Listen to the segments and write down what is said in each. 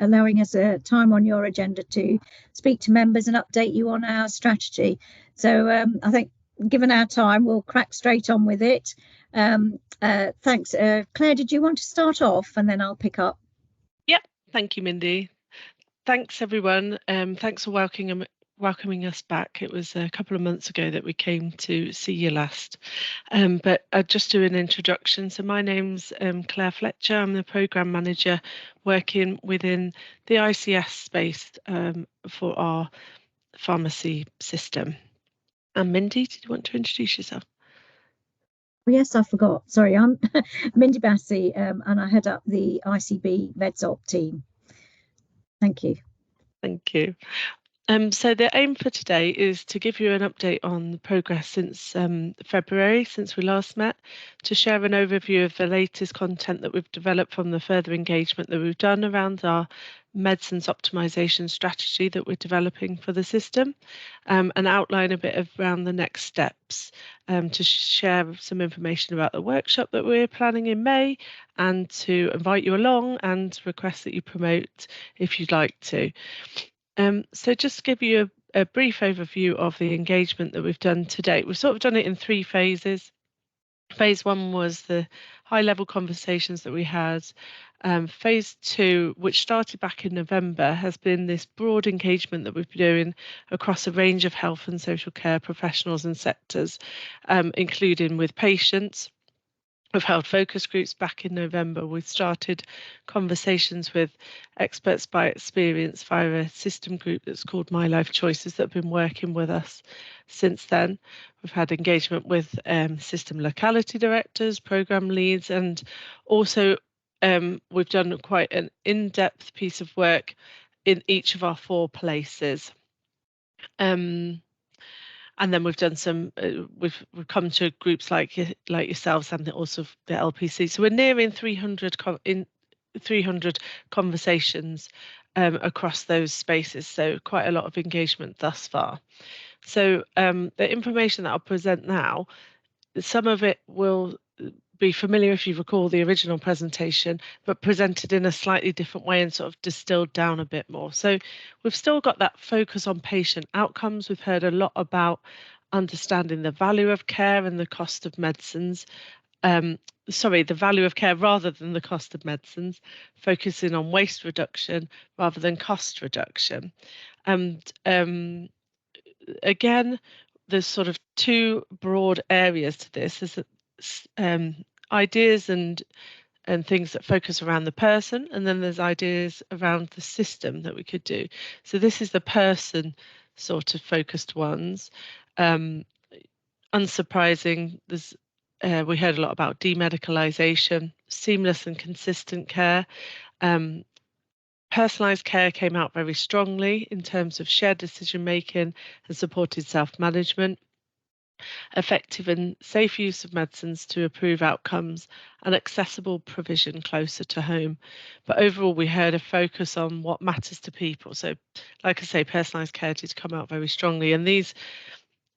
allowing us time on your agenda to speak to members and update you on our strategy. So I think, given our time, we'll crack straight on with it. Thanks. Claire, did you want to start off and then I'll pick up? Yep, thank you, Mindy. Thanks, everyone. Thanks for welcoming us back. It was a couple of months ago that we came to see you last. But I'll just do an introduction. So my name's Claire Fletcher. I'm the Programme Manager working within the ICS space for our pharmacy system. And Mindy, did you want to introduce yourself? Yes, I forgot. Sorry, I'm Mindy Bassey, and I head up the ICB MedsOp team. Thank you. Thank you. So the aim for today is to give you an update on the progress since February, since we last met, to share an overview of the latest content that we've developed from the further engagement that we've done around our medicines optimisation strategy that we're developing for the system, and outline a bit around the next steps, to share some information about the workshop that we're planning in May, and to invite you along and request that you promote if you'd like to. So just to give you a brief overview of the engagement that we've done to date, we've sort of done it in 3 phases. Phase 1 was the high-level conversations that we had. Phase 2, which started back in November, has been this broad engagement that we've been doing across a range of health and social care professionals and sectors, including with patients. We've held focus groups back in November. We've started conversations with experts by experience via a system group that's called My Life Choices that have been working with us since then. We've had engagement with system locality directors, programme leads, and also we've done quite an in-depth piece of work in each of our 4 places. And then we've done some, we've come to groups like yourselves and also the LPC. So we're nearing 300 conversations across those spaces. So quite a lot of engagement thus far. So the information that I'll present now, some of it will be familiar if you recall the original presentation, but presented in a slightly different way and sort of distilled down a bit more. So we've still got that focus on patient outcomes. We've heard a lot about understanding the value of care and the cost of medicines. The value of care rather than the cost of medicines, focusing on waste reduction rather than cost reduction. And again, there's sort of 2 broad areas to this. There's ideas and things that focus around the person, and then there's ideas around the system that we could do. So this is the person sort of focused ones. Unsurprising, we heard a lot about demedicalisation, seamless and consistent care. Personalised care came out very strongly in terms of shared decision making and supported self-management. Effective and safe use of medicines to improve outcomes and accessible provision closer to home. But overall, we heard a focus on what matters to people. So, like I say, personalised care did come out very strongly, and these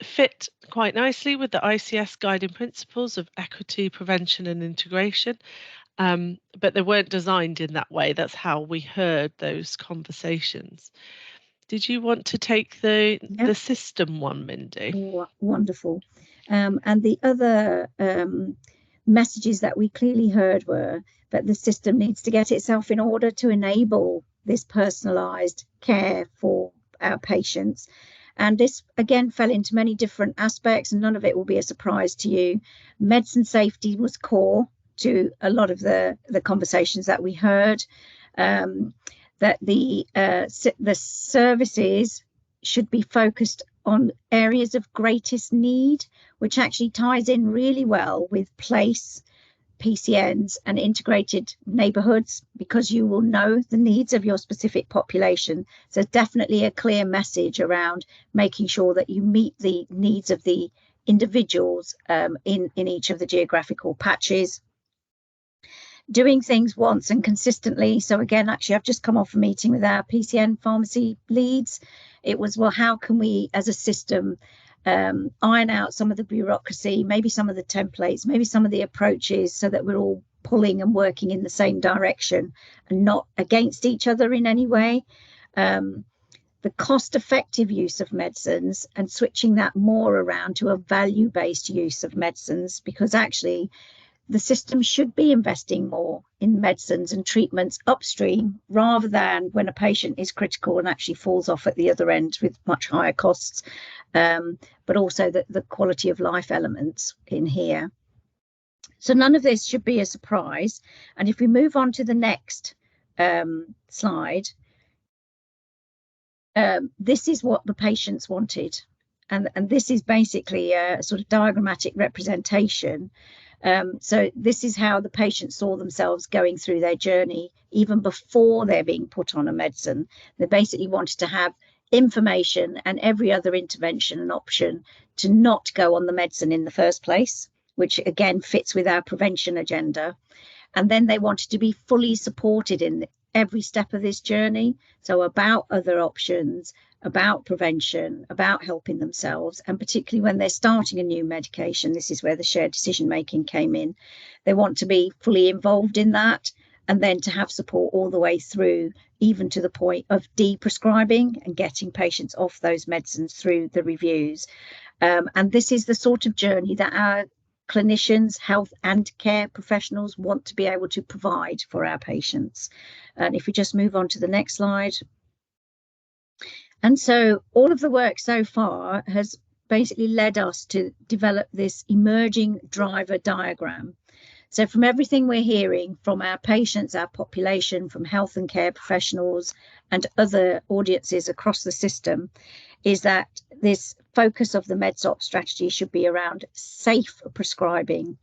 fit quite nicely with the ICS guiding principles of equity, prevention and integration. But they weren't designed in that way. That's how we heard those conversations. Did you want to take the system one, Mindy? Wonderful. And the other messages that we clearly heard were that the system needs to get itself in order to enable this personalised care for our patients. And this, again, fell into many different aspects, and none of it will be a surprise to you. Medicine safety was core to a lot of the conversations that we heard. That the services should be focused on areas of greatest need, which actually ties in really well with place, PCNs and integrated neighbourhoods, because you will know the needs of your specific population. So definitely a clear message around making sure that you meet the needs of the individuals in each of the geographical patches. Doing things once and consistently. So again, actually, I've just come off a meeting with our PCN pharmacy leads. It was, well, how can we as a system iron out some of the bureaucracy, maybe some of the templates, maybe some of the approaches, so that we're all pulling and working in the same direction and not against each other in any way. The cost-effective use of medicines and switching that more around to a value-based use of medicines, because actually the system should be investing more in medicines and treatments upstream rather than when a patient is critical and actually falls off at the other end with much higher costs, but also the quality of life elements in here. So none of this should be a surprise. And if we move on to the next slide, this is what the patients wanted. And this is basically a sort of diagrammatic representation. So this is how the patients saw themselves going through their journey, even before they're being put on a medicine. They basically wanted to have information and every other intervention and option to not go on the medicine in the first place, which again fits with our prevention agenda. And then they wanted to be fully supported in every step of this journey. So about other options, about prevention, about helping themselves, and particularly when they're starting a new medication, this is where the shared decision making came in. They want to be fully involved in that, and then to have support all the way through, even to the point of de-prescribing and getting patients off those medicines through the reviews. And this is the sort of journey that our clinicians, health and care professionals want to be able to provide for our patients. And if we just move on to the next slide. And so all of the work so far has basically led us to develop this emerging driver diagram. So from everything we're hearing from our patients, our population, from health and care professionals and other audiences across the system, is that this focus of the MedSop strategy should be around safe prescribing,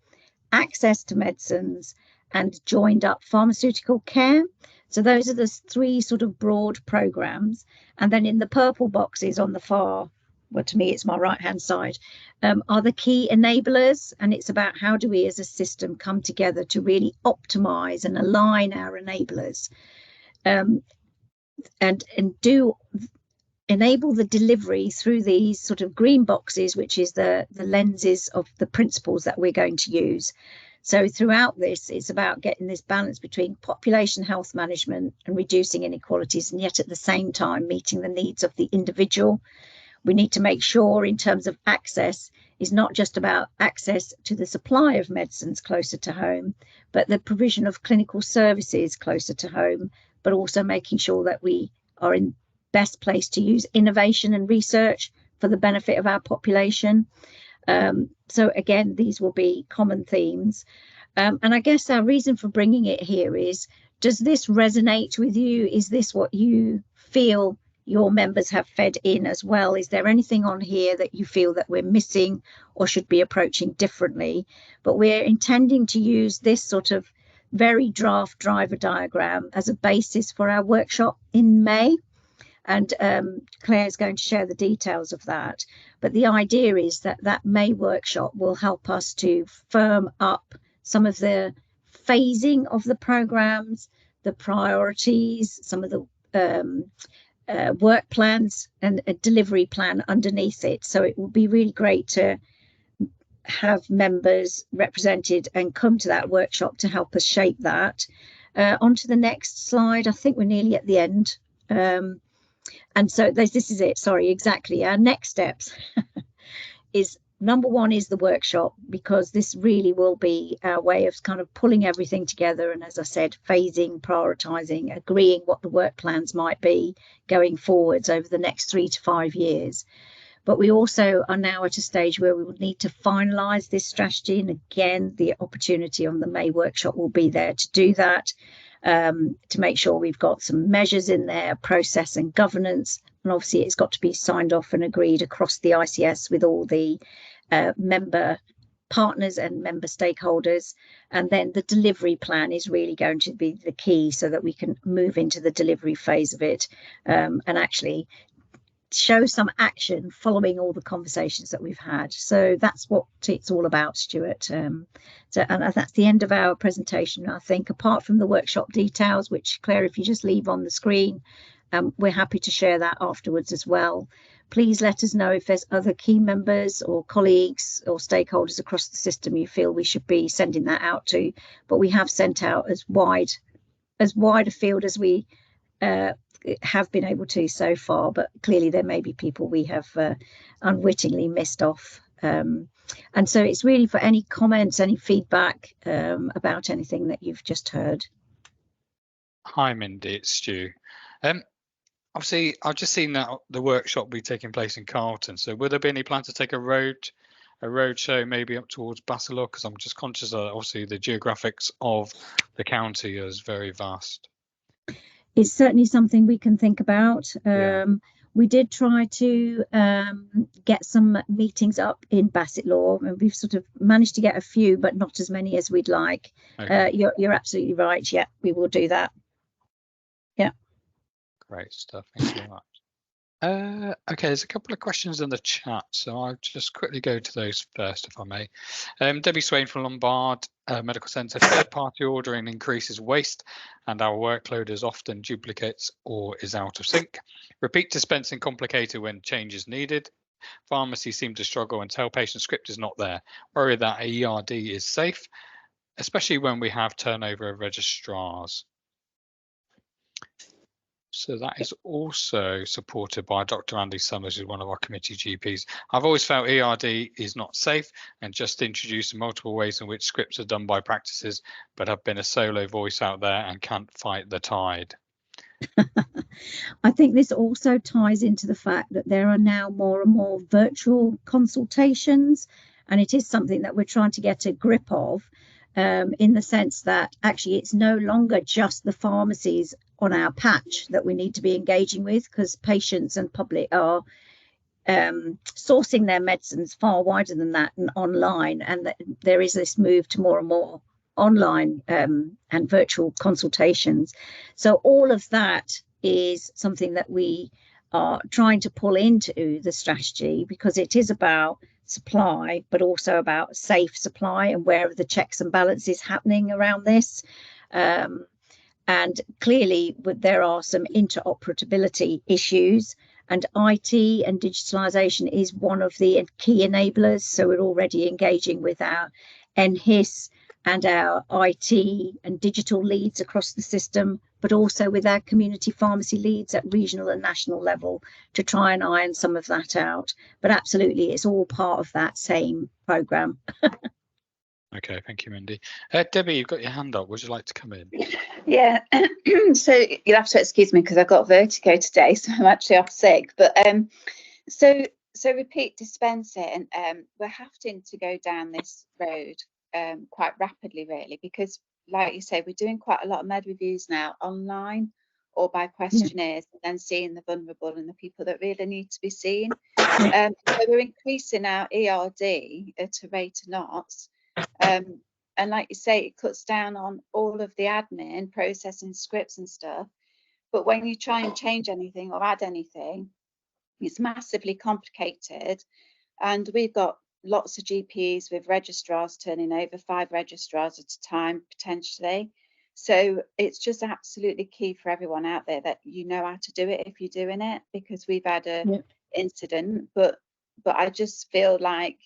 access to medicines, and joined up pharmaceutical care. So those are the three sort of broad programs. And then in the purple boxes on the far, well, to me, it's my right-hand side, are the key enablers. And it's about how do we as a system come together to really optimize and align our enablers and do enable the delivery through these sort of green boxes, which is the lenses of the principles that we're going to use. So throughout this, it's about getting this balance between population health management and reducing inequalities, and yet at the same time meeting the needs of the individual. We need to make sure in terms of access is not just about access to the supply of medicines closer to home, but the provision of clinical services closer to home, but also making sure that we are in best place to use innovation and research for the benefit of our population. So again, these will be common themes. And I guess our reason for bringing it here is, does this resonate with you? Is this what you feel your members have fed in as well? Is there anything on here that you feel that we're missing or should be approaching differently? But we're intending to use this sort of very draft driver diagram as a basis for our workshop in May. And Claire is going to share the details of that. But the idea is that that May workshop will help us to firm up some of the phasing of the programs, the priorities, some of the work plans and a delivery plan underneath it. So it will be really great to have members represented and come to that workshop to help us shape that. On to the next slide. I think we're nearly at the end. And so this is it. Sorry, exactly. Our next steps is number one is the workshop, because this really will be our way of kind of pulling everything together. And as I said, phasing, prioritizing, agreeing what the work plans might be going forwards over the next 3 to 5 years. But we also are now at a stage where we will need to finalize this strategy. And again, the opportunity on the May workshop will be there to do that. To make sure we've got some measures in there, process and governance. And obviously it's got to be signed off and agreed across the ICS with all the member partners and member stakeholders. And then the delivery plan is really going to be the key so that we can move into the delivery phase of it and actually show some action following all the conversations that we've had. So that's what it's all about, Stuart. And that's the end of our presentation, I think, apart from the workshop details, which, Claire, if you just leave on the screen, we're happy to share that afterwards as well. please let us know if there's other key members or colleagues or stakeholders across the system you feel we should be sending that out to. But we have sent out as wide a field as we have been able to so far, but clearly there may be people we have unwittingly missed off. And so it's really for any comments, any feedback about anything that you've just heard. Hi Mindy, it's Stu. Obviously, I've just seen that the workshop will be taking place in Carlton. So will there be any plan to take a road show maybe up towards Basildon? Because I'm just conscious that obviously the geographics of the county is very vast. It's certainly something we can think about. We did try to get some meetings up in Basildon, and we've sort of managed to get a few, but not as many as we'd like. Okay. You're absolutely right. Yeah, we will do that. Yeah. Great stuff. Thanks very much. Okay, there's a couple of questions in the chat, so I'll just quickly go to those first, if I may. Debbie Swain from Lombard Medical Centre. Third-party ordering increases waste, and our workload is often duplicates or is out of sync. Repeat dispensing complicated when change is needed. Pharmacies seem to struggle and tell patient script is not there. Worry that ERD is safe, especially when we have turnover of registrars. So that is also supported by Dr. Andy Summers, who's one of our committee GPs. I've always felt ERD is not safe and just introduced multiple ways in which scripts are done by practices, but have been a solo voice out there and can't fight the tide. I think this also ties into the fact that there are now more and more virtual consultations, and it is something that we're trying to get a grip of. In the sense that actually it's no longer just the pharmacies on our patch that we need to be engaging with, because patients and public are sourcing their medicines far wider than that and online, and there is this move to more and more online and virtual consultations. So all of that is something that we are trying to pull into the strategy, because it is about supply, but also about safe supply and where are the checks and balances happening around this. And clearly there are some interoperability issues, and IT and digitalization is one of the key enablers. So we're already engaging with our NHIS and our IT and digital leads across the system, but also with our community pharmacy leads at regional and national level to try and iron some of that out. But absolutely, it's all part of that same programme. Okay, thank you, Mindy. Debbie, you've got your hand up. Would you like to come in? Yeah, so you'll have to excuse me because I've got vertigo today, so I'm actually off sick. But so repeat dispensing, we're having to go down this road quite rapidly, really, because like you say, we're doing quite a lot of med reviews now online or by questionnaires, and then seeing the vulnerable and the people that really need to be seen. So we're increasing our ERD at a rate of knots. And like you say, it cuts down on all of the admin, processing scripts and stuff. But when you try and change anything or add anything, it's massively complicated. And we've got lots of GPs with registrars turning over, 5 registrars at a time, potentially. So it's just absolutely key for everyone out there that you know how to do it if you're doing it, because we've had a incident. But I just feel like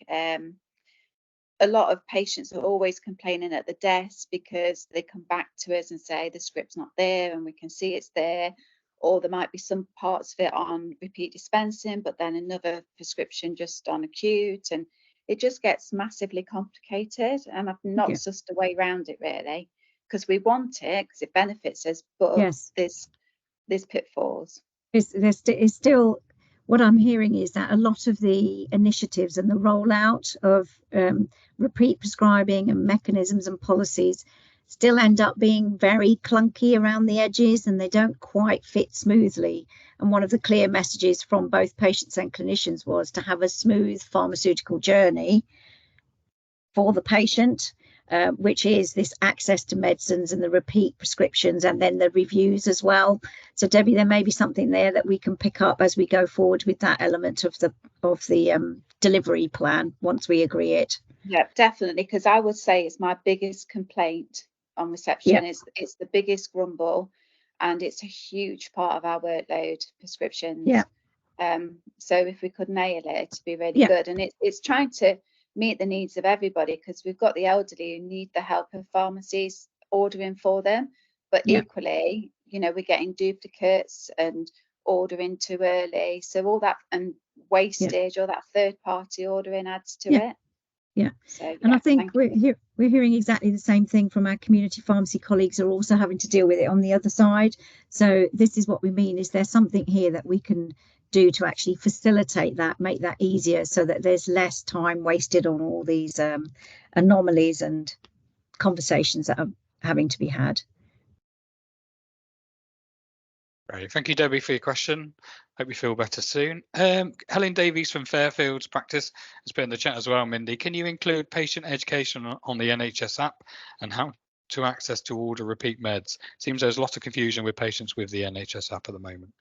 a lot of patients are always complaining at the desk because they come back to us and say the script's not there and we can see it's there, or there might be some parts of it on repeat dispensing, but then another prescription just on acute, and it just gets massively complicated. And I've not sussed a way around it, really, because we want it because it benefits us, but there's pitfalls. It's still, what I'm hearing is that a lot of the initiatives and the rollout of repeat prescribing and mechanisms and policies still end up being very clunky around the edges, and they don't quite fit smoothly. And one of the clear messages from both patients and clinicians was to have a smooth pharmaceutical journey for the patient, which is this access to medicines and the repeat prescriptions and then the reviews as well. So Debbie, there may be something there that we can pick up as we go forward with that element of the delivery plan once we agree it. Yeah, definitely, because I would say it's my biggest complaint on reception. It's the biggest grumble, and it's a huge part of our workload, prescriptions. So if we could nail it, it'd be really Yeah. good. And it's trying to meet the needs of everybody, because we've got the elderly who need the help of pharmacies ordering for them, but Yeah. equally, you know, we're getting duplicates and ordering too early, so all that, and wastage, or that third party ordering adds to it. Yeah. So, and yeah, I think we're hearing exactly the same thing from our community pharmacy colleagues who are also having to deal with it on the other side. So this is what we mean, is there something here that we can do to actually facilitate that, make that easier, so that there's less time wasted on all these anomalies and conversations that are having to be had. Great. Thank you, Debbie, for your question. Hope you feel better soon. Helen Davies from Fairfield's practice has put in the chat as well. Mindy, can you include patient education on the NHS app and how to access to order repeat meds? Seems there's a lot of confusion with patients with the NHS app at the moment.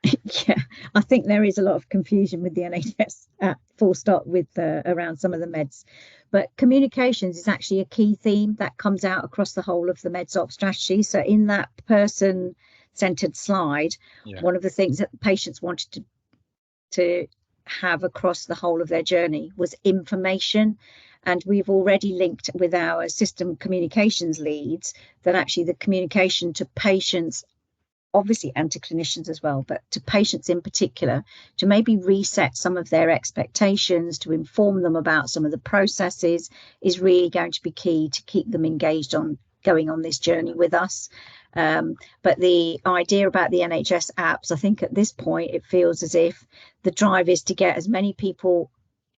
Yeah, I think there is a lot of confusion with the NHS app, full stop, with around some of the meds. But communications is actually a key theme that comes out across the whole of the MedSop strategy. So in that person-centered slide, one of the things that patients wanted to have across the whole of their journey was information. And we've already linked with our system communications leads that actually the communication to patients, obviously, and to clinicians as well, but to patients in particular, to maybe reset some of their expectations, to inform them about some of the processes, is really going to be key to keep them engaged on going on this journey with us. But the idea about the NHS apps, I think at this point it feels as if the drive is to get as many people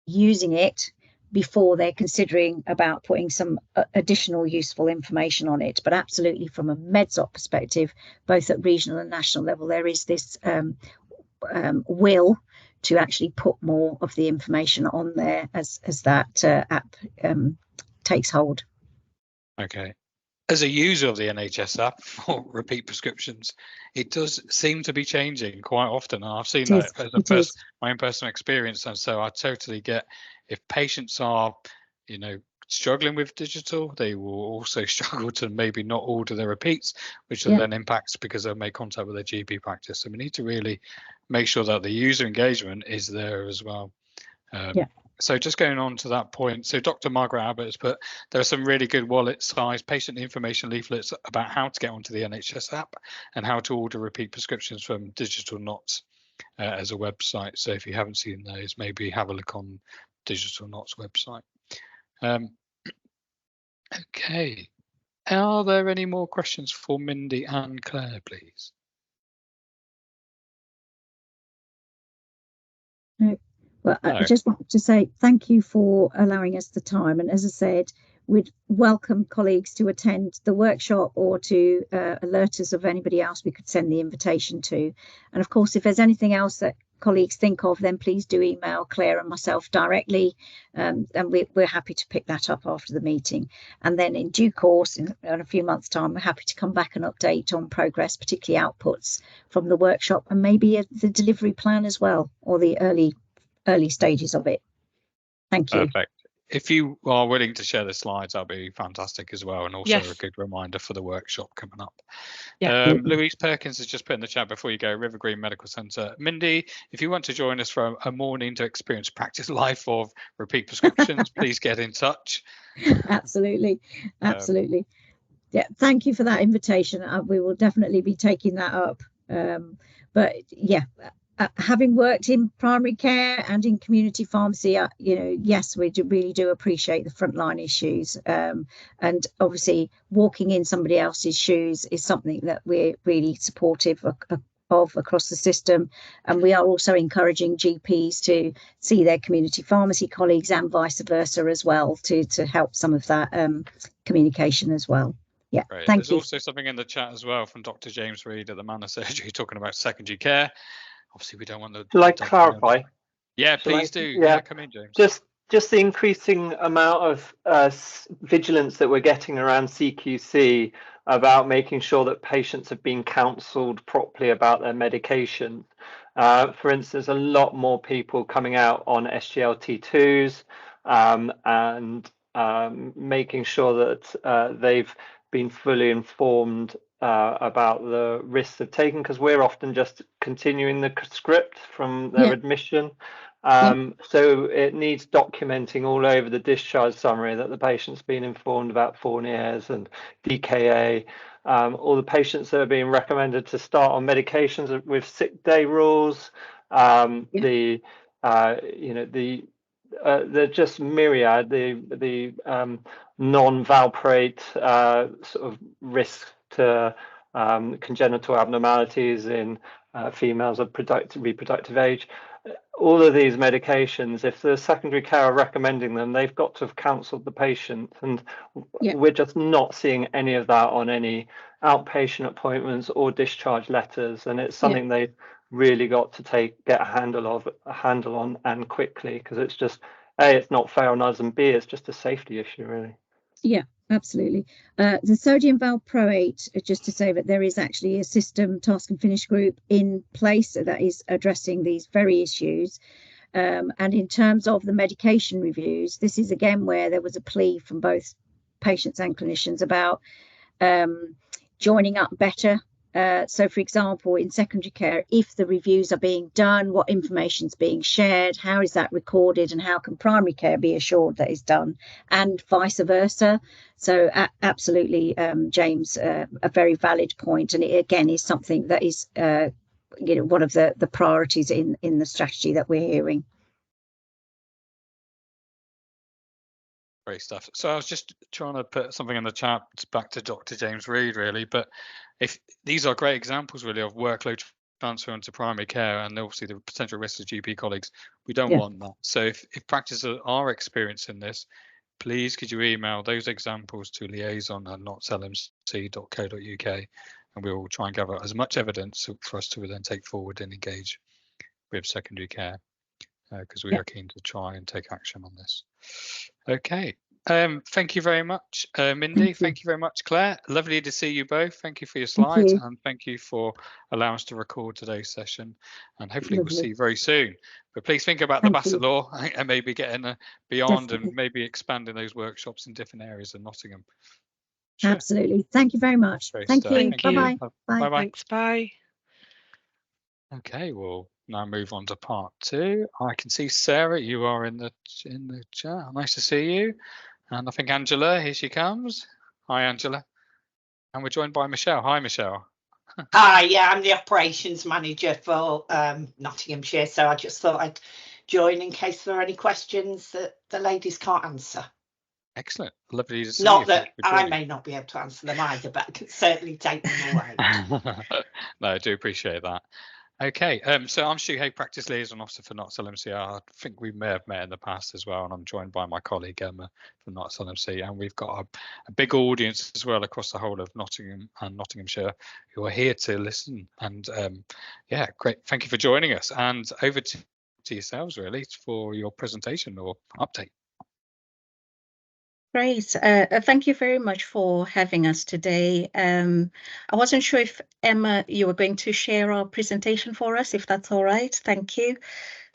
using it before they're considering about putting some additional useful information on it. But absolutely, from a MedSop perspective, both at regional and national level, there is this will to actually put more of the information on there as that app takes hold. Okay. As a user of the NHS app for repeat prescriptions, it does seem to be changing quite often. And I've seen that as my own personal experience. And so I totally get, if patients are, you know, struggling with digital, they will also struggle to maybe not order their repeats, which will then impact because they'll make contact with their GP practice. So we need to really make sure that the user engagement is there as well. So just going on to that point, so Dr. Margaret Abbott has put, there are some really good wallet-sized patient information leaflets about how to get onto the NHS app and how to order repeat prescriptions from Digital Knots as a website. So if you haven't seen those, maybe have a look on Digital Knots website. Okay, are there any more questions for Mindy and Claire, please? No. Well, I just want to say thank you for allowing us the time. And as I said, we'd welcome colleagues to attend the workshop or to alert us of anybody else we could send the invitation to. And of course, if there's anything else that colleagues think of, then please do email Claire and myself directly. And we're happy to pick that up after the meeting. And then in due course, in a few months' time, we're happy to come back and update on progress, particularly outputs from the workshop, and maybe the delivery plan as well, or the early stages of it. Thank you. Perfect. If you are willing to share the slides, that'll be fantastic as well, and also a good reminder for the workshop coming up. Louise Perkins has just put in the chat before you go, River Green Medical Centre. Mindy, if you want to join us for a morning to experience practice life of repeat prescriptions, please get in touch. Absolutely. Yeah, thank you for that invitation. We will definitely be taking that up. But yeah, having worked in primary care and in community pharmacy, you know, yes, we really do appreciate the frontline issues. And obviously, walking in somebody else's shoes is something that we're really supportive of across the system. And we are also encouraging GPs to see their community pharmacy colleagues and vice versa as well, to help some of that communication as well. Yeah, Great. Thank you. There's also something in the chat as well from Dr. James Reed at the Manor Surgery talking about secondary care. Obviously, we don't want the. Shall I clarify? Yeah, please do. Yeah, come in, James. Just the increasing amount of vigilance that we're getting around CQC about making sure that patients have been counselled properly about their medication. For instance, a lot more people coming out on SGLT2s and making sure that they've been fully informed about the risks of taking, because we're often just continuing the script from their admission. So it needs documenting all over the discharge summary that the patient's been informed about Fournier's and DKA. All the patients that are being recommended to start on medications with sick day rules. They're just myriad, the non-valproate sort of risk to congenital abnormalities in females of reproductive age. All of these medications, if the secondary care are recommending them, they've got to have counselled the patient, and we're just not seeing any of that on any outpatient appointments or discharge letters, and it's something they've really got to get a handle on, and quickly, because it's just A, it's not fair on us, and B, it's just a safety issue, really. Yeah, absolutely. The sodium valproate, just to say that there is actually a system task and finish group in place that is addressing these very issues. And in terms of the medication reviews, this is again where there was a plea from both patients and clinicians about joining up better. So, for example, in secondary care, if the reviews are being done, what information is being shared, how is that recorded, and how can primary care be assured that is done, and vice versa. So, absolutely, James, a very valid point, and it again is something that is, one of the priorities in the strategy that we're hearing. Great stuff. So I was just trying to put something in the chat back to Dr. James Reed, really. But if these are great examples, really, of workload transfer into primary care, and obviously the potential risks to GP colleagues, we don't want that. So if practices are experiencing this, please could you email those examples to liaison@notslmc.co.uk, and we will try and gather as much evidence for us to then take forward and engage with secondary care, because we are keen to try and take action on this. Okay, thank you very much, Mindy. Thank you very much, Claire. Lovely to see you both. Thank you for your slides, and thank you for allowing us to record today's session, and hopefully we'll see you very soon. But please think about the Bassett Law and maybe getting beyond and maybe expanding those workshops in different areas of Nottingham. Sure. Absolutely. Thank you very much. Thank you. Bye-bye. Bye. Thanks. Bye. Okay, we'll now move on to part 2. I can see Sarah, you are in the chat. Nice to see you. And I think Angela, here she comes. Hi, Angela. And we're joined by Michelle. Hi, Michelle. Hi, I'm the operations manager for Nottinghamshire, so I just thought I'd join in case there are any questions that the ladies can't answer. Excellent. Lovely to see you. you. Not that I may not be able to answer them either, but I can certainly take them away. No, I do appreciate that. Okay, so I'm Stu Hay, Practice Liaison Officer for Notts LMC. I think we may have met in the past as well, and I'm joined by my colleague Emma from Notts LMC, and we've got a big audience as well across the whole of Nottingham and Nottinghamshire who are here to listen. And yeah, great. Thank you for joining us. And over to yourselves, really, for your presentation or update. Great. Thank you very much for having us today. I wasn't sure if, Emma, you were going to share our presentation for us, if that's all right. Thank you.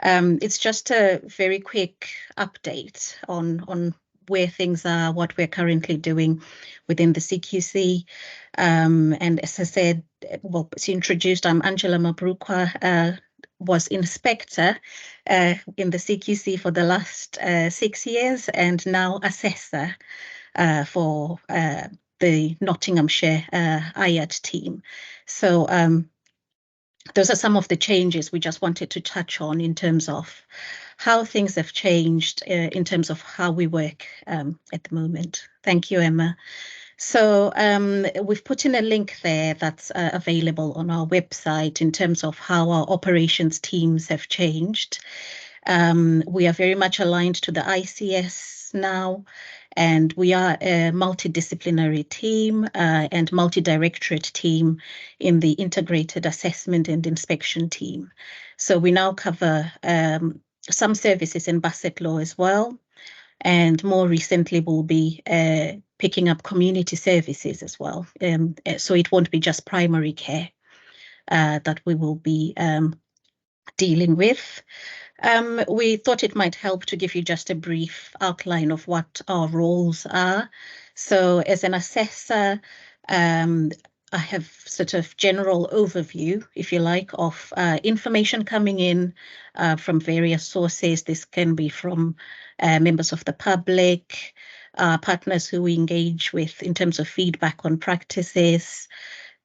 It's just a very quick update on where things are, what we're currently doing within the CQC. And as I said, well, it's introduced, I'm Angela Mabrukwa, was inspector in the CQC for the last 6 years, and now assessor for the Nottinghamshire IAT team. So those are some of the changes we just wanted to touch on in terms of how things have changed in terms of how we work at the moment. Thank you, Emma. So we've put in a link there that's available on our website in terms of how our operations teams have changed. We are very much aligned to the ICS now, and we are a multidisciplinary team and multi-directorate team in the integrated assessment and inspection team. So we now cover some services in Bassett Law as well, and more recently we'll be picking up community services as well. So it won't be just primary care that we will be dealing with. We thought it might help to give you just a brief outline of what our roles are. So as an assessor, I have sort of general overview, if you like, of information coming in from various sources. This can be from members of the public, partners who we engage with in terms of feedback on practices,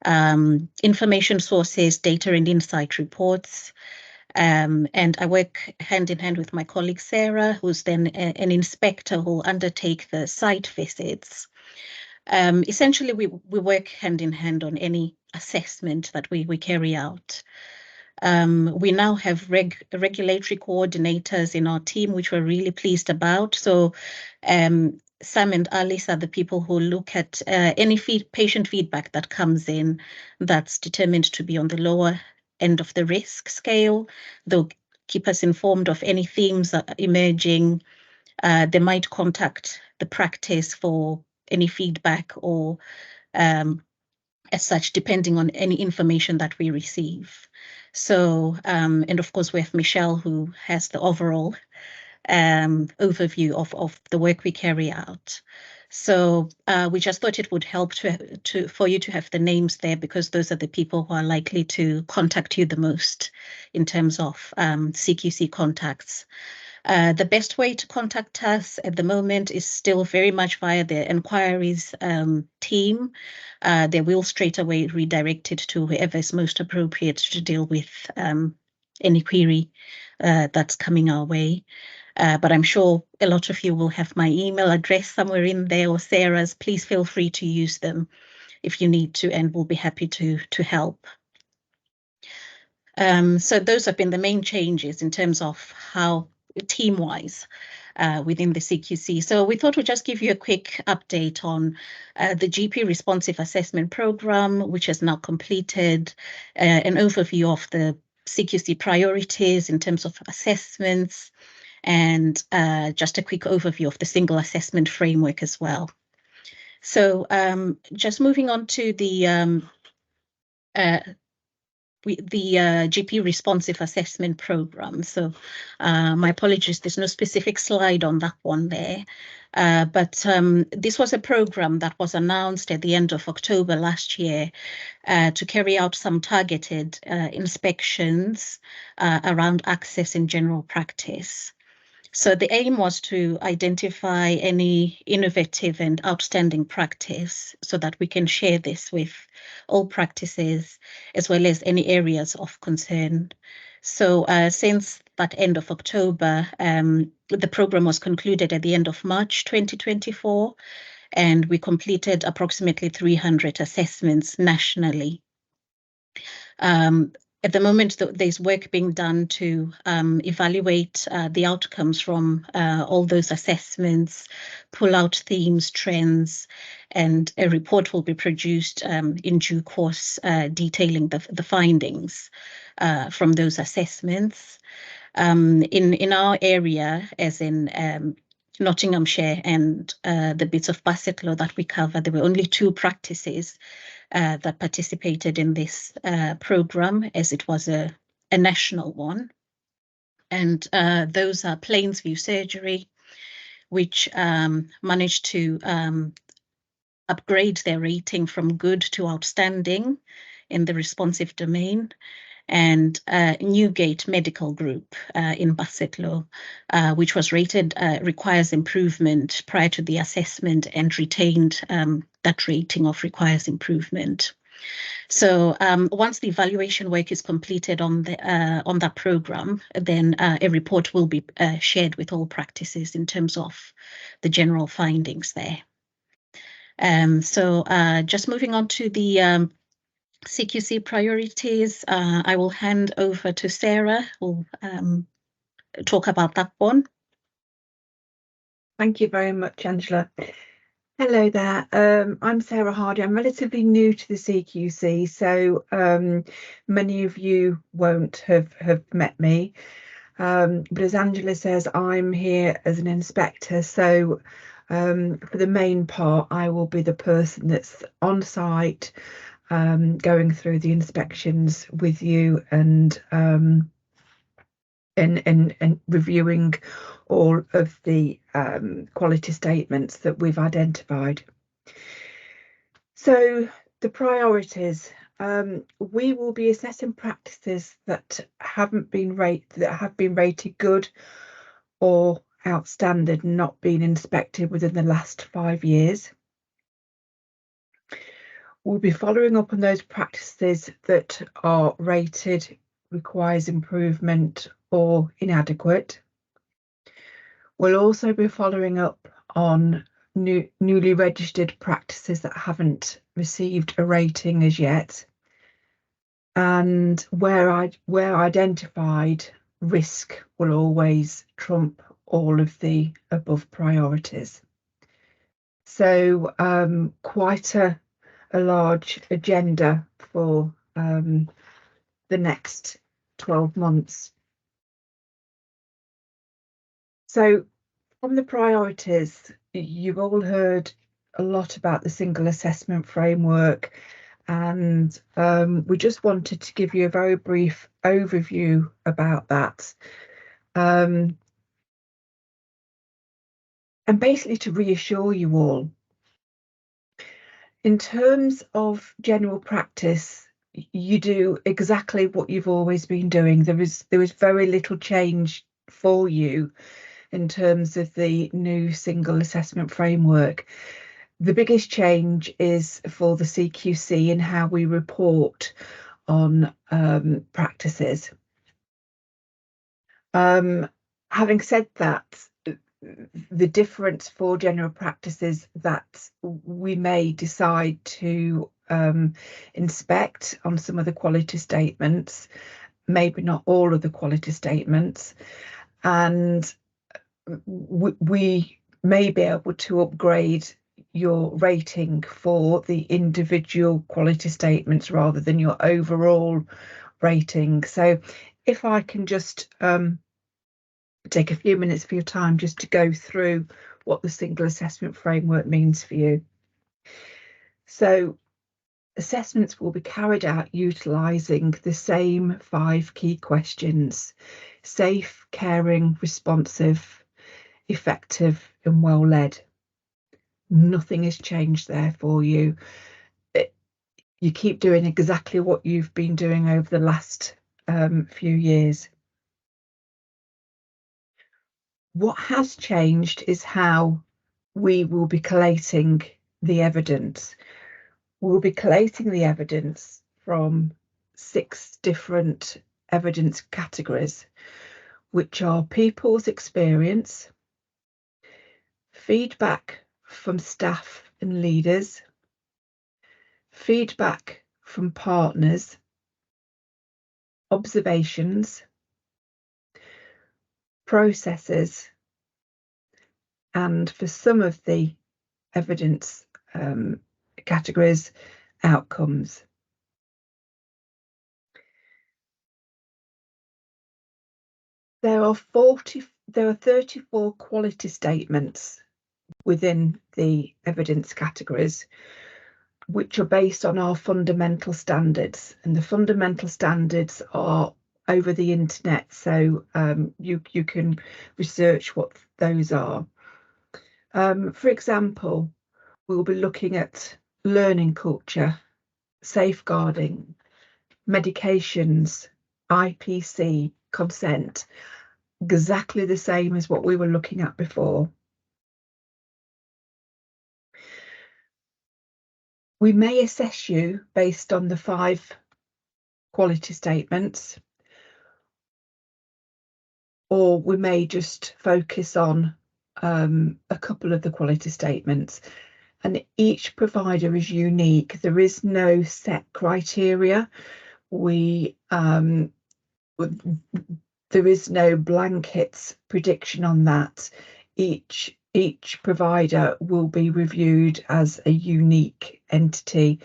information sources, data and insight reports. And I work hand in hand with my colleague Sarah, who's then an inspector who will undertake the site visits. Essentially, we work hand in hand on any assessment that we carry out. We now have regulatory coordinators in our team, which we're really pleased about. So Sam and Alice are the people who look at any patient feedback that comes in that's determined to be on the lower end of the risk scale. They'll keep us informed of any themes that are emerging. They might contact the practice for any feedback or as such, depending on any information that we receive. So, and of course, we have Michelle, who has the overall overview of the work we carry out. So we just thought it would help for you to have the names there, because those are the people who are likely to contact you the most in terms of CQC contacts. The best way to contact us at the moment is still very much via the enquiries team. They will straight away redirect it to whoever is most appropriate to deal with any query that's coming our way. But I'm sure a lot of you will have my email address somewhere in there, or Sarah's. Please feel free to use them if you need to, and we'll be happy to help. So those have been the main changes in terms of how team-wise within the CQC. So we thought we'd just give you a quick update on the GP Responsive Assessment Programme, which has now completed, an overview of the CQC priorities in terms of assessments, and just a quick overview of the single assessment framework as well. So just moving on to the GP Responsive Assessment Programme. So my apologies, there's no specific slide on that one there. But this was a programme that was announced at the end of October last year to carry out some targeted inspections around access in general practice. So the aim was to identify any innovative and outstanding practice so that we can share this with all practices, as well as any areas of concern. So since that end of October, the program was concluded at the end of March 2024, and we completed approximately 300 assessments nationally. At the moment, there's work being done to evaluate the outcomes from all those assessments, pull out themes, trends, and a report will be produced in due course detailing the findings from those assessments. In our area, as in Nottinghamshire and the bits of Bassetlaw that we cover, there were only 2 practices that participated in this programme, as it was a national one. And those are Plainsview Surgery, which managed to upgrade their rating from good to outstanding in the responsive domain, and Newgate Medical Group in Bassetlaw, which was rated requires improvement prior to the assessment, and retained that rating of requires improvement. So once the evaluation work is completed on that programme, then a report will be shared with all practices in terms of the general findings there. So just moving on to the CQC priorities, I will hand over to Sarah, who will talk about that one. Thank you very much, Angela. Hello there, I'm Sarah Hardy. I'm relatively new to the CQC, so many of you won't have met me. But as Angela says, I'm here as an inspector, so for the main part, I will be the person that's on site, going through the inspections with you and reviewing all of the quality statements that we've identified. So the priorities. We will be assessing practices that have been rated good or outstanding, not been inspected within the last 5 years. We'll be following up on those practices that are rated requires improvement or inadequate. We'll also be following up on newly registered practices that haven't received a rating as yet, and where identified, risk will always trump all of the above priorities. So quite a large agenda for the next 12 months. So from the priorities, you've all heard a lot about the single assessment framework, and we just wanted to give you a very brief overview about that. And basically to reassure you all, in terms of general practice, you do exactly what you've always been doing. There is very little change for you in terms of the new single assessment framework. The biggest change is for the CQC in how we report on practices. Having said that, the difference for general practices that we may decide to inspect on some of the quality statements, maybe not all of the quality statements, and we may be able to upgrade your rating for the individual quality statements rather than your overall rating. So if I can just take a few minutes of your time just to go through what the single assessment framework means for you. So assessments will be carried out utilising the same 5 key questions: safe, caring, responsive, effective and well led. Nothing has changed there for you. You keep doing exactly what you've been doing over the last few years. What has changed is how we will be collating the evidence. We'll be collating the evidence from 6 different evidence categories, which are people's experience, feedback from staff and leaders, feedback from partners, observations, processes, and for some of the evidence categories, outcomes. There are 34 quality statements within the evidence categories, which are based on our fundamental standards, and the fundamental standards are over the internet, so you can research what those are. For example, we'll be looking at learning culture, safeguarding, medications, IPC, consent, exactly the same as what we were looking at before. We may assess you based on the 5 quality statements, or we may just focus on a couple of the quality statements. And each provider is unique. There is no set criteria. There is no blanket prediction on that. Each provider will be reviewed as a unique entity,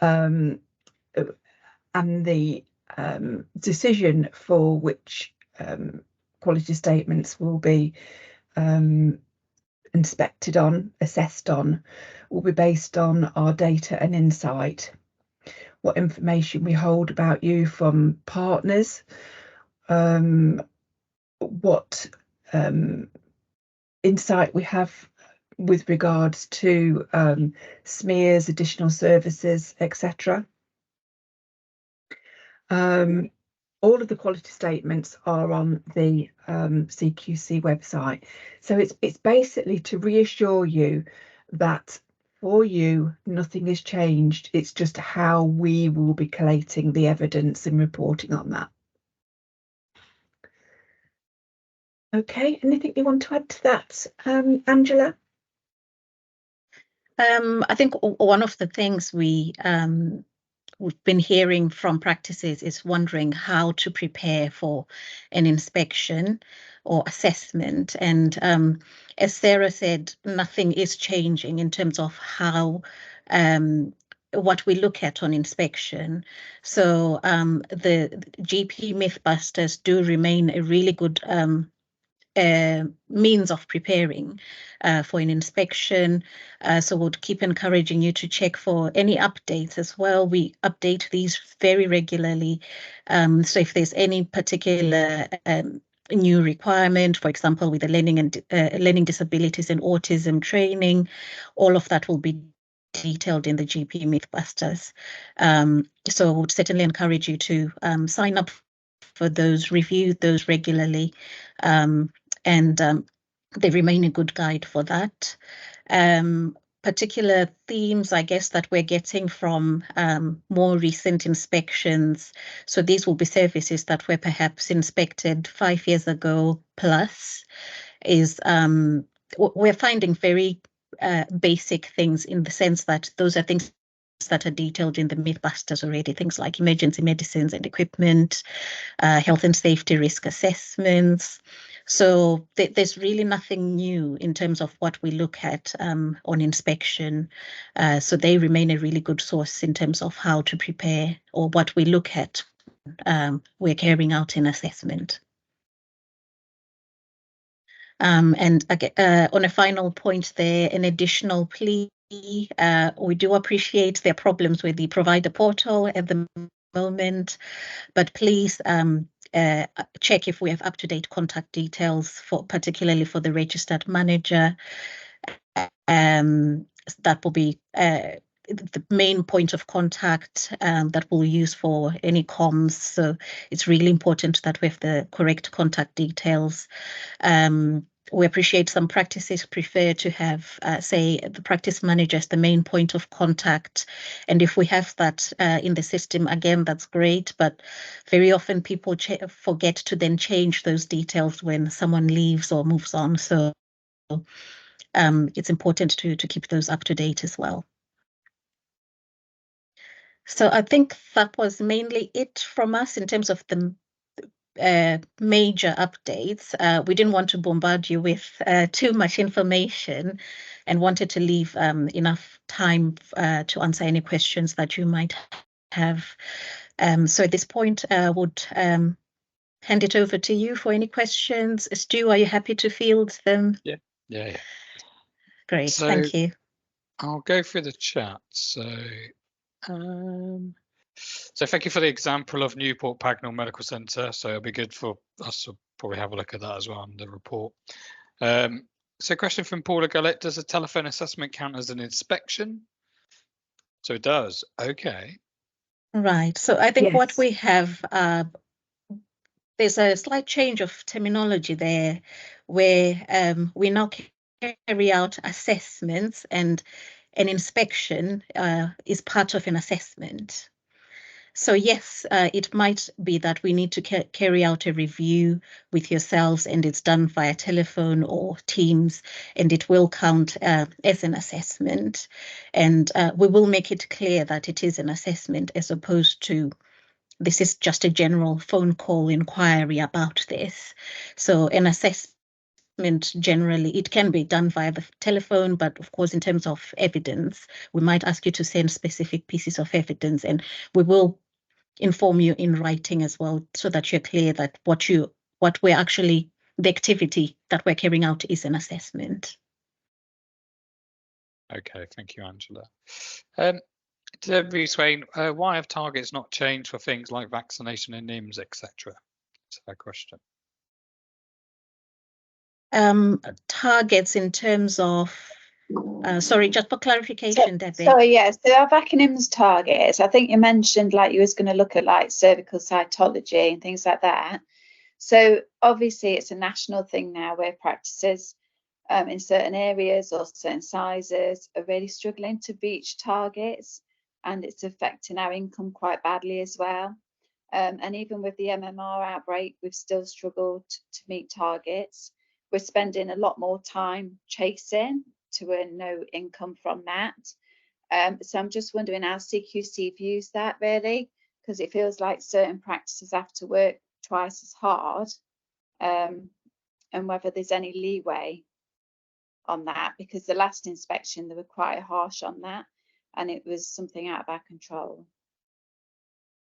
and the decision for which quality statements will be inspected on, assessed on, will be based on our data and insight, what information we hold about you from partners, what insight we have with regards to smears, additional services, etc. All of the quality statements are on the CQC website. So it's basically to reassure you that for you, nothing has changed. It's just how we will be collating the evidence and reporting on that. Okay, anything you want to add to that, Angela? I think one of the things we've been hearing from practices is wondering how to prepare for an inspection or assessment. And as Sarah said, nothing is changing in terms of how what we look at on inspection. So the GP Mythbusters do remain a really good means of preparing for an inspection. So we'll keep encouraging you to check for any updates as well. We update these very regularly. So if there's any particular new requirement, for example, with the learning disabilities and autism training, all of that will be detailed in the GP Mythbusters. So I would certainly encourage you to sign up for those, review those regularly. And they remain a good guide for that. Particular themes, I guess, that we're getting from more recent inspections. So these will be services that were perhaps inspected 5 years ago plus, is we're finding very basic things, in the sense that those are things that are detailed in the Mythbusters already, things like emergency medicines and equipment, health and safety risk assessments. So there's really nothing new in terms of what we look at on inspection. So they remain a really good source in terms of how to prepare, or what we look at we're carrying out an assessment. And on a final point there, an additional plea, we do appreciate there are problems with the provider portal at the moment, but please check if we have up-to-date contact details, particularly for the registered manager. That will be the main point of contact that we'll use for any comms. So it's really important that we have the correct contact details. We appreciate some practices prefer to have, say, the practice manager as the main point of contact. And if we have that in the system, again, that's great. But very often people forget to then change those details when someone leaves or moves on. So it's important to keep those up to date as well. So I think that was mainly it from us in terms of the major updates. We didn't want to bombard you with too much information, and wanted to leave enough time to answer any questions that you might have. So at this point, I would hand it over to you for any questions. Stu, are you happy to field them? Yeah. Great, So thank you. I'll go through the chat. So thank you for the example of Newport Pagnell Medical Centre. So it'll be good for us to probably have a look at that as well in the report. So question from Paula Gullett, does a telephone assessment count as an inspection? So it does, okay. Right, so I think Yes. what we have, there's a slight change of terminology there, where we now carry out assessments, and an inspection is part of an assessment. So yes, it might be that we need to carry out a review with yourselves, and it's done via telephone or Teams, and it will count as an assessment. And we will make it clear that it is an assessment, as opposed to this is just a general phone call inquiry about this. So an assessment, generally, it can be done via the telephone, but of course, in terms of evidence, we might ask you to send specific pieces of evidence, and we will inform you in writing as well, so that you're clear that what we're actually, the activity that we're carrying out is an assessment. Okay, thank you, Angela. Debbie Swain, why have targets not changed for things like vaccination and NIMS, etc.? That's a question. Targets in terms of Sorry, just for clarification, Debbie. Sorry, yes. So our acronyms targets, I think you mentioned like you was going to look at like cervical cytology and things like that. So obviously it's a national thing now where practices in certain areas or certain sizes are really struggling to reach targets, and it's affecting our income quite badly as well. And even with the MMR outbreak, we've still struggled to meet targets. We're spending a lot more time chasing to earn no income from that. So I'm just wondering how CQC views that really, because it feels like certain practices have to work twice as hard, and whether there's any leeway on that, because the last inspection they were quite harsh on that and it was something out of our control.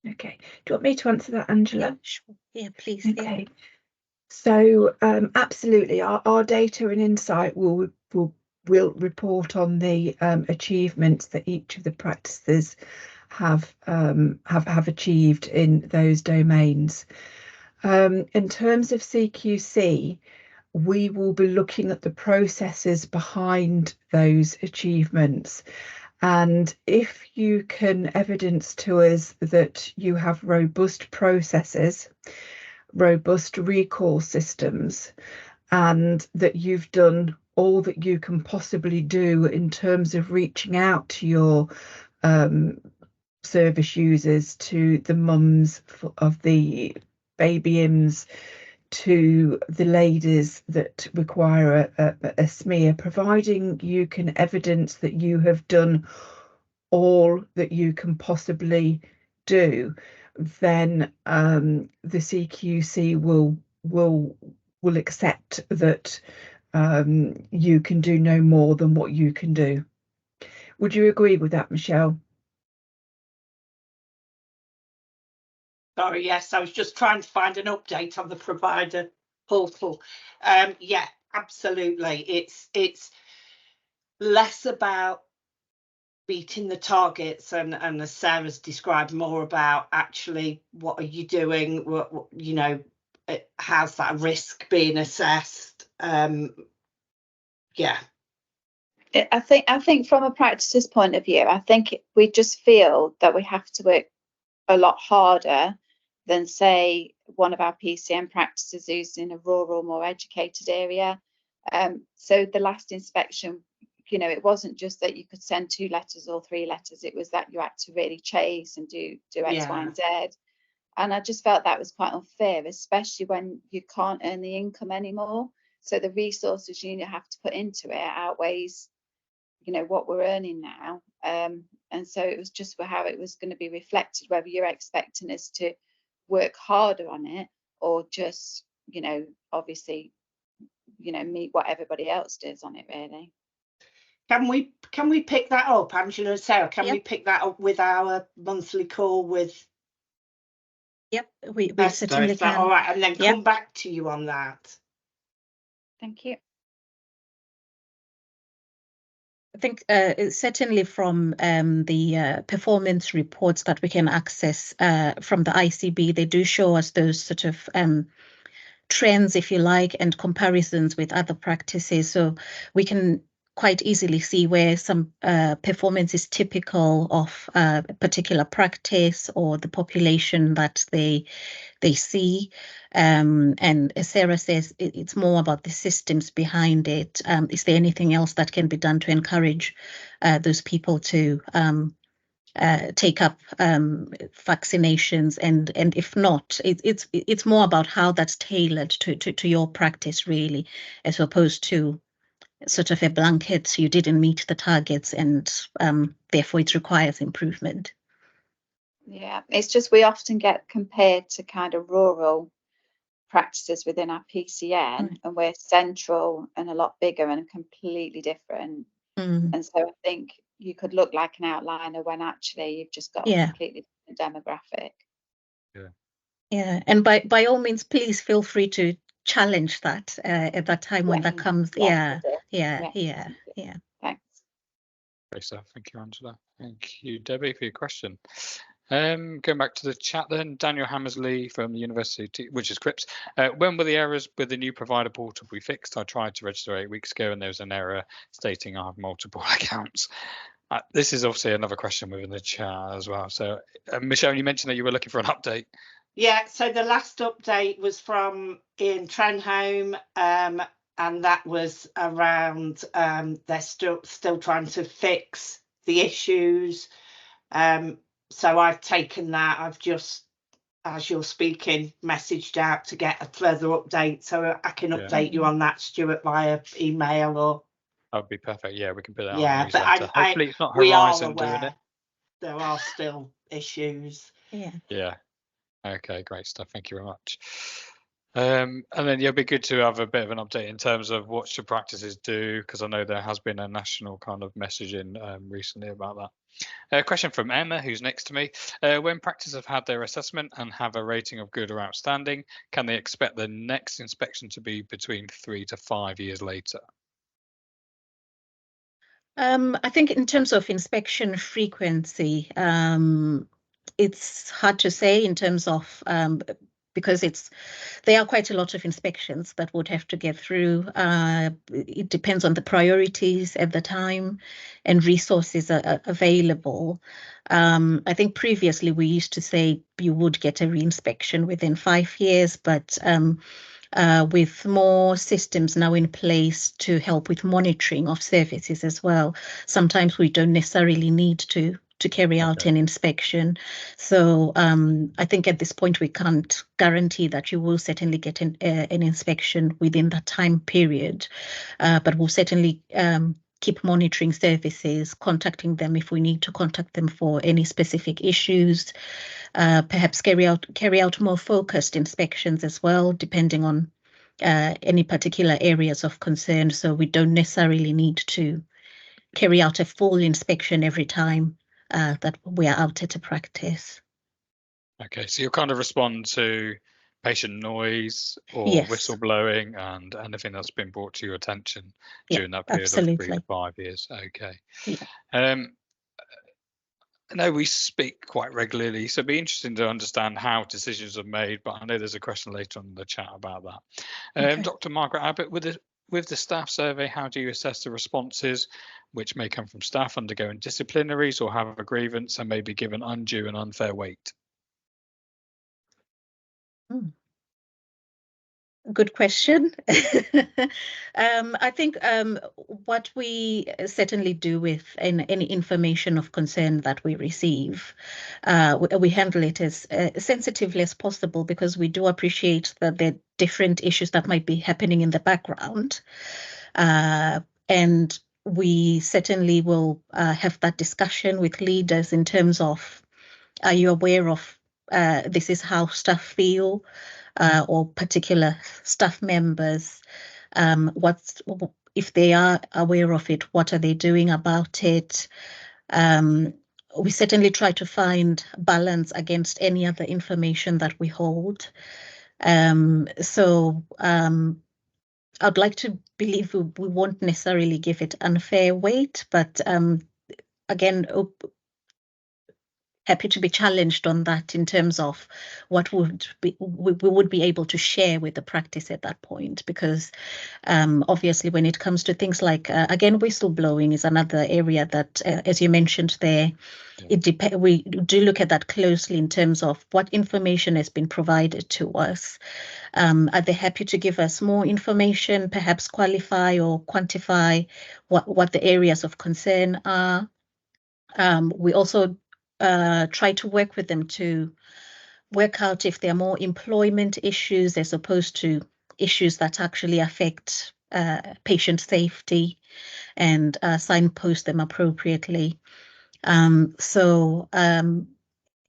Okay, do you want me to answer that, Angela? Yeah, sure. Yeah, please. Okay. Yeah. So absolutely, our data and insight will report on the achievements that each of the practices have achieved in those domains. In terms of CQC, we will be looking at the processes behind those achievements. And if you can evidence to us that you have robust processes, robust recall systems, and that you've done all that you can possibly do in terms of reaching out to your service users, to the mums of the baby IMS, to the ladies that require a smear, providing you can evidence that you have done all that you can possibly do, then the CQC will accept that you can do no more than what you can do. Would you agree with that, Michelle? Sorry, yes, I was just trying to find an update on the provider portal. Yeah, absolutely. It's less about meeting the targets and as Sarah's described, more about actually what are you doing, what you know, how's that risk being assessed. Yeah. I think from a practice's point of view, I think we just feel that we have to work a lot harder than say one of our PCN practices who's in a rural, more educated area. So the last inspection, you know, it wasn't just that you could send 2 letters or 3 letters, it was that you had to really chase and do X, Y, and Z. And I just felt that was quite unfair, especially when you can't earn the income anymore. So the resources you have to put into it outweighs, you know, what we're earning now. And so it was just for how it was going to be reflected, whether you're expecting us to work harder on it or just, you know, obviously, you know, meet what everybody else does on it really. Can we pick that up, Angela and Sarah? Can we pick that up with our monthly call with? Yep, we Esther, certainly is that can. all right? And then come back to you on that. Thank you. I think certainly from the performance reports that we can access from the ICB, they do show us those sort of trends, if you like, and comparisons with other practices. So we can quite easily see where some performance is typical of a particular practice or the population that they see. And as Sarah says, it's more about the systems behind it. Is there anything else that can be done to encourage those people to take up vaccinations, and if not, it's more about how that's tailored to your practice really, as opposed to sort of a blanket, you didn't meet the targets and therefore it requires improvement. Yeah, it's just we often get compared to kind of rural practices within our PCN, and we're central and a lot bigger and completely different. And so I think you could look like an outliner when actually you've just got a completely different demographic. Yeah, and by all means, please feel free to challenge that at that time when that comes. Yeah. Thanks. Great stuff. Thank you, Angela. Thank you, Debbie, for your question. Going back to the chat then, Daniel Hammersley from the University, which is Cripps. When will the errors with the new provider portal be fixed? I tried to register 8 weeks ago and there was an error stating I have multiple accounts. This is obviously another question within the chat as well. So Michelle, you mentioned that you were looking for an update. Yeah, so the last update was from Ian Trenholm, and that was around they're still trying to fix the issues. So I've taken that, I've just, as you're speaking, messaged out to get a further update, so I can update you on that, Stuart, via email or. That would be perfect. Yeah, we can put that Yeah, on the newsletter. but Hopefully it's not we are Horizon doing aware it. there are still issues. Yeah. Okay, great stuff. Thank you very much. And then it'd be good to have a bit of an update in terms of what should practices do, because I know there has been a national kind of messaging recently about that. A question from Emma, who's next to me. When practices have had their assessment and have a rating of good or outstanding, can they expect the next inspection to be between 3 to 5 years later? I think in terms of inspection frequency, it's hard to say in terms of because there are quite a lot of inspections that would have to get through. It depends on the priorities at the time and resources are available. I think previously we used to say you would get a reinspection within 5 years, but with more systems now in place to help with monitoring of services as well, sometimes we don't necessarily need to carry out an inspection. So I think at this point we can't guarantee that you will certainly get an inspection within that time period, but we'll certainly keep monitoring services, contacting them if we need to contact them for any specific issues, perhaps carry out more focused inspections as well, depending on any particular areas of concern. So we don't necessarily need to carry out a full inspection every time that we are out at a practice. Okay, so you'll kind of respond to patient noise or Yes. whistleblowing and anything that's been brought to your attention during that period of 3 to 5 years. Okay. Yeah. I know we speak quite regularly, so it'd be interesting to understand how decisions are made, but I know there's a question later on in the chat about that. Okay. Dr. Margaret Abbott, with the staff survey, how do you assess the responses, which may come from staff undergoing disciplinaries or have a grievance and may be given undue and unfair weight? Good question. I think what we certainly do with any information of concern that we receive, we handle it as sensitively as possible, because we do appreciate that there are different issues that might be happening in the background. And we certainly will have that discussion with leaders in terms of, are you aware of this is how staff feel? Or particular staff members, if they are aware of it, what are they doing about it? We certainly try to find balance against any other information that we hold. So I'd like to believe we won't necessarily give it unfair weight, but again, happy to be challenged on that in terms of what we would be able to share with the practice at that point, because obviously when it comes to things like again, whistleblowing is another area that as you mentioned there, we do look at that closely in terms of what information has been provided to us. Are they happy to give us more information, perhaps qualify or quantify what the areas of concern are? We also try to work with them to work out if there are more employment issues as opposed to issues that actually affect patient safety, and signpost them appropriately. So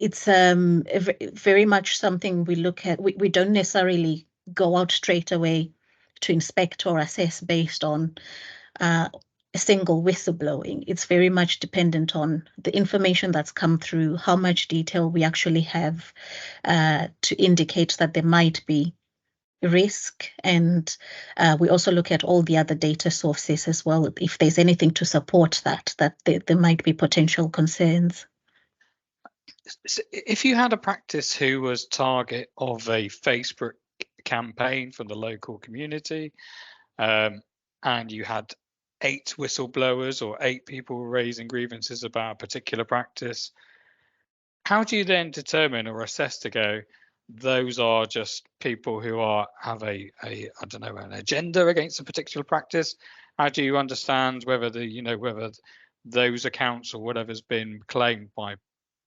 it's very much something we look at. We don't necessarily go out straight away to inspect or assess based on a single whistleblowing. It's very much dependent on the information that's come through, how much detail we actually have to indicate that there might be risk. And we also look at all the other data sources as well, if there's anything to support that there might be potential concerns. if you had a practice who was target of a Facebook campaign from the local community, and you had 8 whistleblowers or 8 people raising grievances about a particular practice, how do you then determine or assess to go, those are just people who have a I don't know, an agenda against a particular practice? How do you understand whether whether those accounts or whatever's been claimed by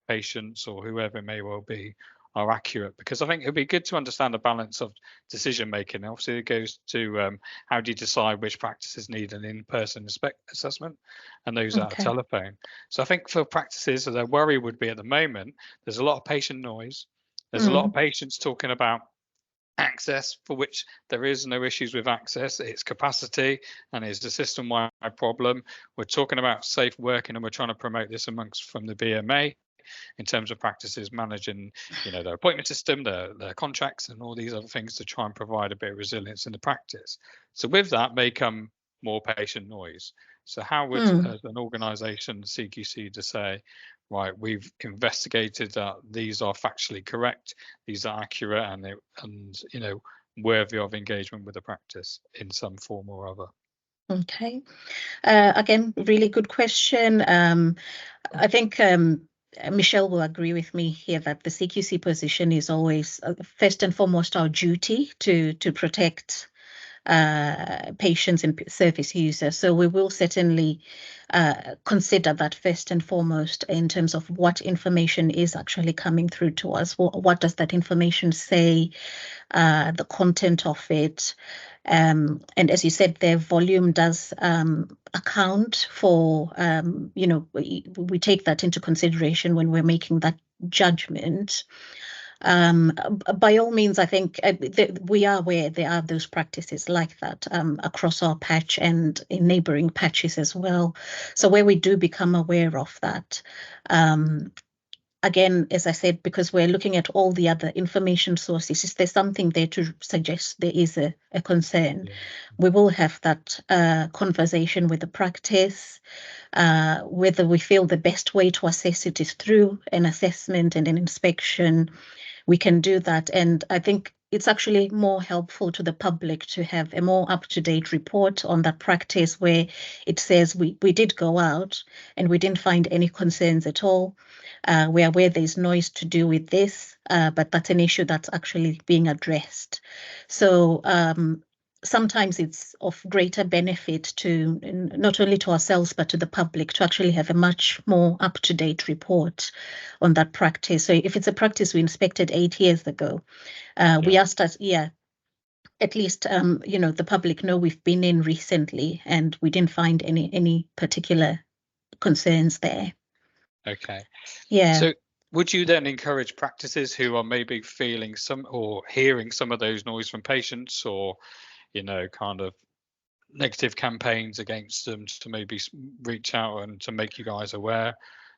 patients or whoever it may well be are accurate? Because I think it'd be good to understand the balance of decision making. Obviously, it goes to how do you decide which practices need an in-person assessment and those at a telephone. So I think for practices, the worry would be at the moment, there's a lot of patient noise. There's a lot of patients talking about access, for which there is no issues with access. It's capacity and it's a system-wide problem. We're talking about safe working, and we're trying to promote this from the BMA in terms of practices managing, their appointment system, their contracts, and all these other things to try and provide a bit of resilience in the practice. So with that may come more patient noise. So how would as an organisation, CQC, to say, right, we've investigated that these are factually correct, these are accurate, and worthy of engagement with the practice in some form or other? Okay. Again, really good question. I think Michelle will agree with me here that the CQC position is always first and foremost our duty to protect patients and service users. So we will certainly consider that first and foremost in terms of what information is actually coming through to us. What does that information say? The content of it. And as you said, their volume does account for, we take that into consideration when we're making that judgment. By all means, I think we are aware there are those practices like that across our patch and in neighbouring patches as well. So where we do become aware of that, again, as I said, because we're looking at all the other information sources, is there something there to suggest there is a concern? Yeah. We will have that conversation with the practice, whether we feel the best way to assess it is through an assessment and an inspection. We can do that. And I think it's actually more helpful to the public to have a more up-to-date report on that practice where it says we did go out and we didn't find any concerns at all. We are aware there's noise to do with this, but that's an issue that's actually being addressed. So sometimes it's of greater benefit to not only to ourselves, but to the public to actually have a much more up-to-date report on that practice. So if it's a practice we inspected 8 years ago, we asked us, at least, the public know we've been in recently and we didn't find any particular concerns there. Okay. Yeah. So would you then encourage practices who are maybe feeling some or hearing some of those noise from patients or, kind of negative campaigns against them to maybe reach out and to make you guys aware?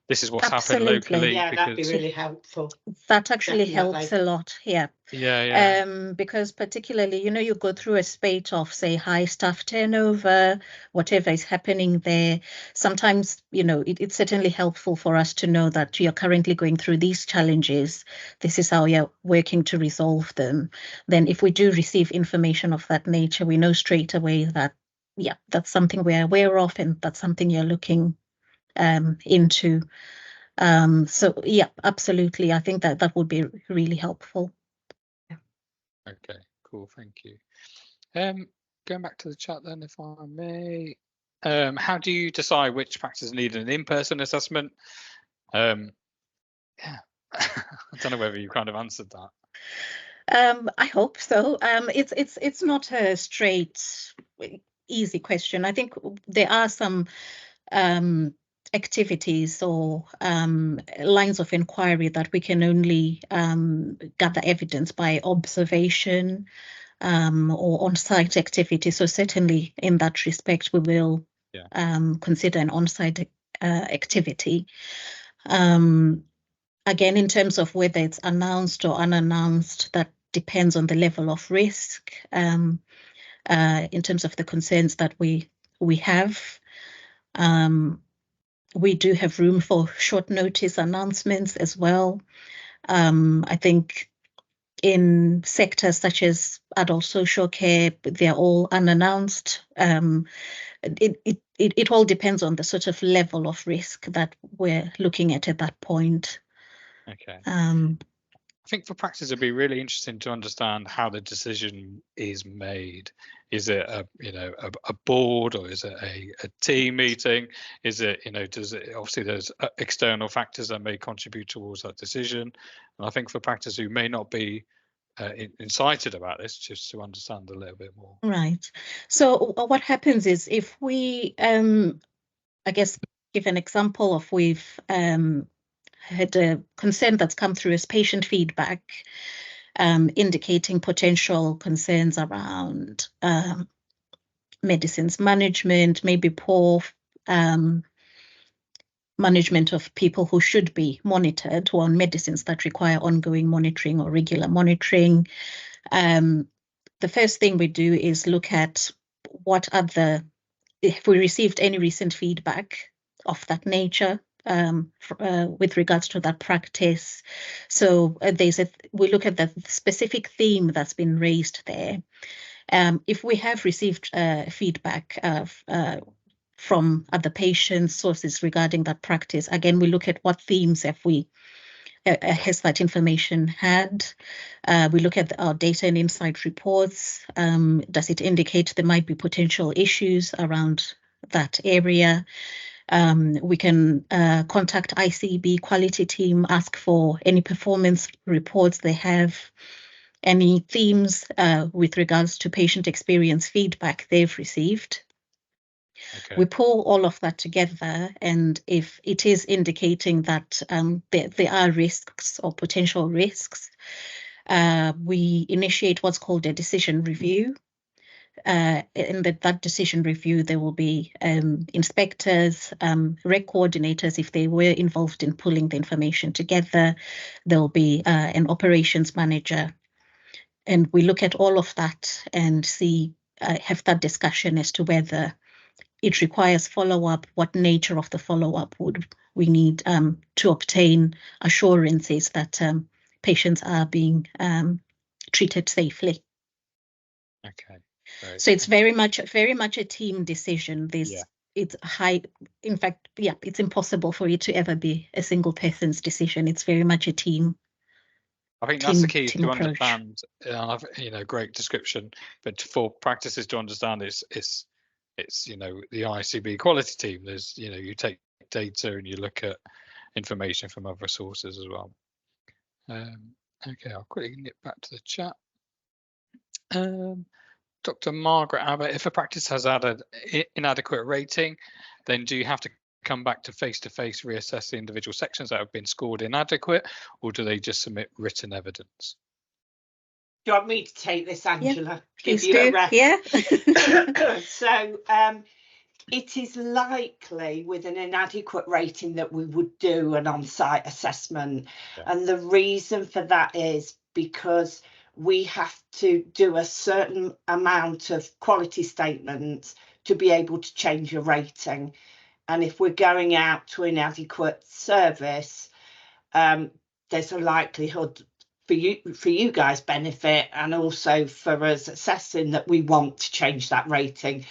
This is what's happened locally. Yeah, that'd be really helpful. That actually helps a lot. Yeah. Yeah. Because particularly, you go through a spate of, say, high staff turnover, whatever is happening there. Sometimes, it's certainly helpful for us to know that you're currently going through these challenges. This is how you're working to resolve them. Then if we do receive information of that nature, we know straight away that, that's something we're aware of and that's something you're looking into. So yeah, absolutely. I think that would be really helpful. Okay, cool. Thank you. Going back to the chat then, if I may. How do you decide which practices need an in-person assessment? I don't know whether you kind of answered that. I hope so. It's not a straight, easy question. I think there are some activities or lines of inquiry that we can only gather evidence by observation or on-site activity. So certainly in that respect, we will consider an on-site activity. Again, in terms of whether it's announced or unannounced, that depends on the level of risk in terms of the concerns that we have. We do have room for short notice announcements as well. I think in sectors such as adult social care, they're all unannounced. It all depends on the sort of level of risk that we're looking at that point. Okay. I think for practice it'd be really interesting to understand how the decision is made. Is it a a board, or is it a team meeting? Is it does it, obviously there's external factors that may contribute towards that decision, and I think for practice who may not be incited about this, just to understand a little bit more. Right. So what happens is, if we I guess give an example of, we've had a concern that's come through as patient feedback, indicating potential concerns around medicines management, maybe poor management of people who should be monitored, who are on medicines that require ongoing monitoring or regular monitoring. The first thing we do is look at if we received any recent feedback of that nature, with regards to that practice. So we look at the specific theme that's been raised there. If we have received feedback from other patients, sources regarding that practice, again, we look at what themes has that information had. We look at our data and insight reports. Does it indicate there might be potential issues around that area? We can contact ICB quality team, ask for any performance reports they have, any themes with regards to patient experience feedback they've received. Okay. We pull all of that together, and if it is indicating that there are risks or potential risks, we initiate what's called a decision review. In that decision review, there will be inspectors, rec coordinators if they were involved in pulling the information together. There will be an operations manager, and we look at all of that and have that discussion as to whether it requires follow-up, what nature of the follow-up would we need to obtain assurances that patients are being treated safely. Okay. Great. So it's very much a team decision. It's high. In fact, it's impossible for it to ever be a single person's decision. It's very much a team. I think that's the key to approach. Understand. Great description. But for practices to understand, it's the ICB quality team. There's you take data and you look at information from other sources as well. Okay, I'll quickly nip back to the chat. Dr. Margaret Abbott, if a practice has added inadequate rating, then do you have to come back to face-to-face reassess the individual sections that have been scored inadequate, or do they just submit written evidence? Do you want me to take this, Angela? Yeah, give you a ref. Yeah. So it is likely with an inadequate rating that we would do an on-site assessment. Yeah. And the reason for that is because we have to do a certain amount of quality statements to be able to change a rating. And if we're going out to inadequate service, there's a likelihood for you guys' benefit, and also for us assessing that we want to change that rating,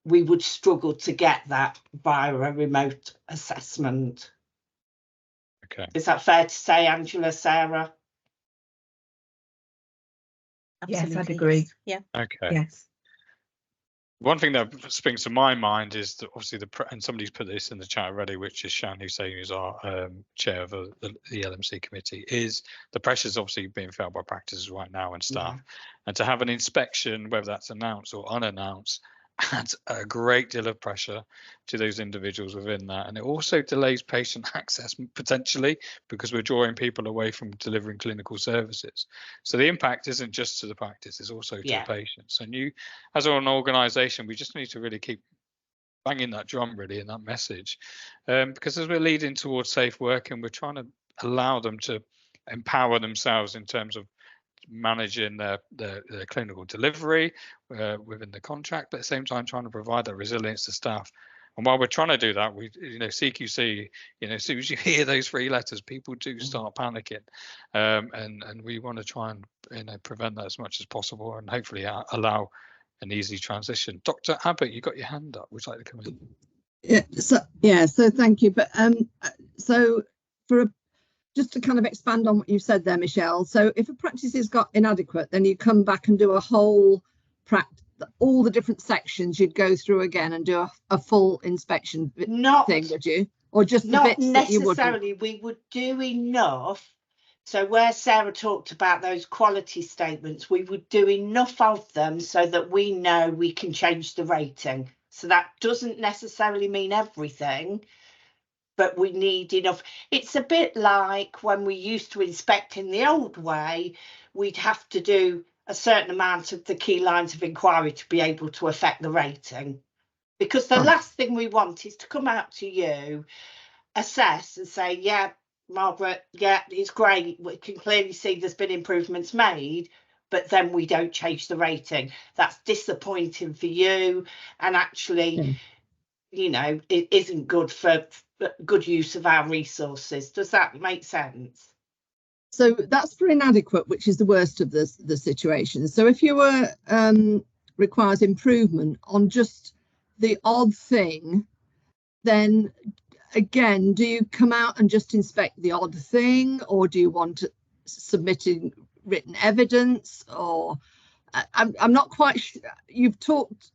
we would struggle to get that via a remote assessment. Okay. Is that fair to say, Angela, Sarah? Yes, I'd agree. Yeah. Okay. Yes. One thing that springs to my mind is that obviously and somebody's put this in the chat already, which is Shan Hussein, who's our chair of the LMC committee, is the pressures obviously being felt by practices right now and staff. Yeah. And to have an inspection, whether that's announced or unannounced, adds a great deal of pressure to those individuals within that, and it also delays patient access potentially, because we're drawing people away from delivering clinical services. So the impact isn't just to the practice, it's also to the patients. And you, as an organisation, we just need to really keep banging that drum really in that message, because as we're leading towards safe working, we're trying to allow them to empower themselves in terms of managing their clinical delivery within the contract, but at the same time trying to provide that resilience to staff And while we're trying to do that, we, CQC, as soon as you hear those 3 letters, people do start panicking, and we want to try and prevent that as much as possible, and hopefully allow an easy transition. Dr. Abbott, you got your hand up. Would you like to come in? So thank you. But so just to kind of expand on what you said there, Michelle. So if a practice has got inadequate, then you come back and do a whole all the different sections you'd go through again and do a full inspection thing, would you? Or just the bits that you wouldn't? Not necessarily. We would do enough. So where Sarah talked about those quality statements, we would do enough of them so that we know we can change the rating. So that doesn't necessarily mean everything, but we need enough. It's a bit like when we used to inspect in the old way, we'd have to do a certain amount of the key lines of inquiry to be able to affect the rating. Because the last thing we want is to come out to you, assess and say, yeah, Margaret, yeah, it's great. We can clearly see there's been improvements made, but then we don't change the rating. That's disappointing for you. And actually, it isn't good for good use of our resources. Does that make sense? So that's for inadequate, which is the worst of the situation. So if you were requires improvement on just the odd thing, then again, do you come out and just inspect the odd thing, or do you want to submit in written evidence? Or I'm not quite sure. You've talked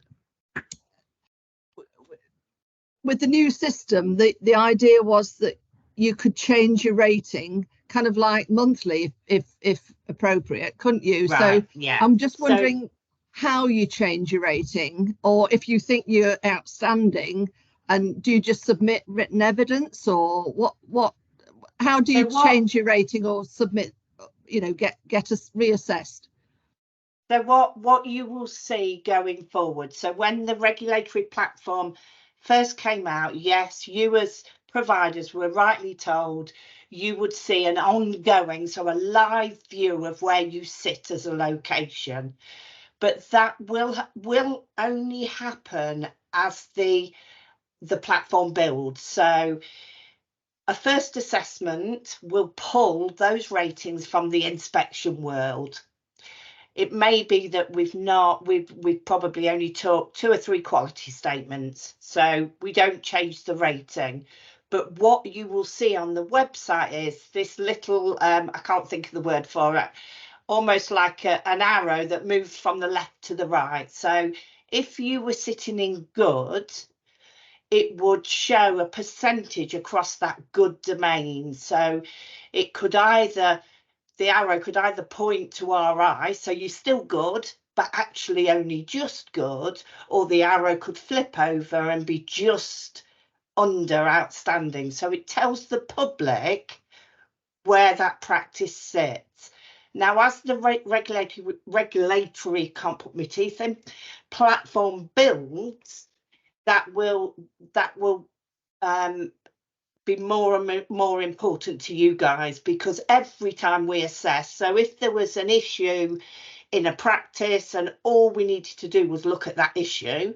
with the new system. The idea was that you could change your rating kind of like monthly if appropriate, couldn't you? Right, so yeah. I'm just wondering how you change your rating, or if you think you're outstanding, and do you just submit written evidence, or how do you change your rating or submit, get us reassessed? So what you will see going forward, so when the regulatory platform first came out, yes, you as providers were rightly told you would see an ongoing, so a live view of where you sit as a location. But that will only happen as the platform builds. So a first assessment will pull those ratings from the inspection world. It may be that we've probably only took 2 or 3 quality statements, so we don't change the rating. But what you will see on the website is this little, I can't think of the word for it, almost like an arrow that moves from the left to the right. So if you were sitting in good, it would show a percentage across that good domain. So it could the arrow could either point to RI, so you're still good, but actually only just good, or the arrow could flip over and be just under outstanding. So it tells the public where that practice sits. Now, as the regulatory, can't put my teeth in, platform builds, that will be more and more important to you guys, because every time we assess, so if there was an issue in a practice and all we needed to do was look at that issue,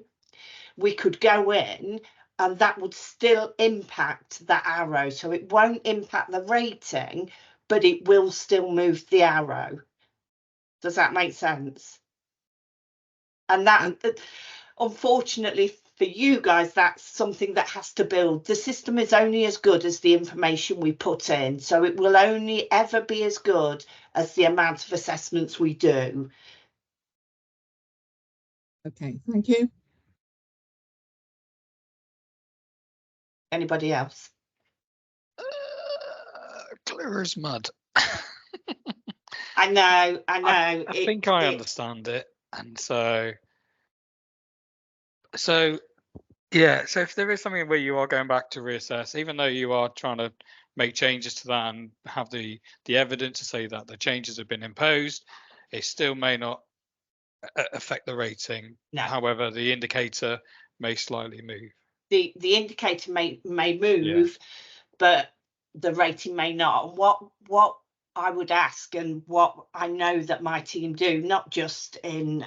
we could go in and that would still impact that arrow. So it won't impact the rating, but it will still move the arrow. Does that make sense? And that, unfortunately for you guys, that's something that has to build. The system is only as good as the information we put in, so it will only ever be as good as the amount of assessments we do. Okay, thank you. Anybody else? Clear as mud. I know. I think I understand it, and so yeah. So if there is something where you are going back to reassess, even though you are trying to make changes to that and have the evidence to say that the changes have been imposed, it still may not affect the rating. No. However, the indicator may slightly move. The indicator may move, but the rating may not. What I would ask, and what I know that my team do, not just in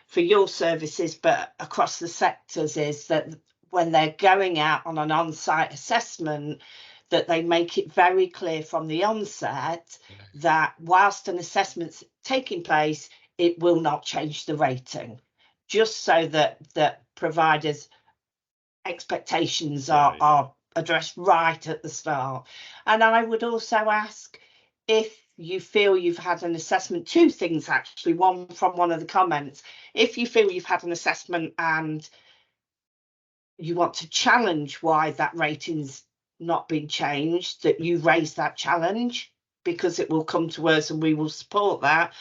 for your services but across the sectors, is that when they're going out on an on-site assessment, that they make it very clear from the onset that whilst an assessment's taking place, it will not change the rating, just so that providers' expectations are addressed right at the start. And I would also ask, if you feel you've had an assessment, two things actually, one from one of the comments, if you feel you've had an assessment and you want to challenge why that rating's not been changed, that you raise that challenge, because it will come to us and we will support that.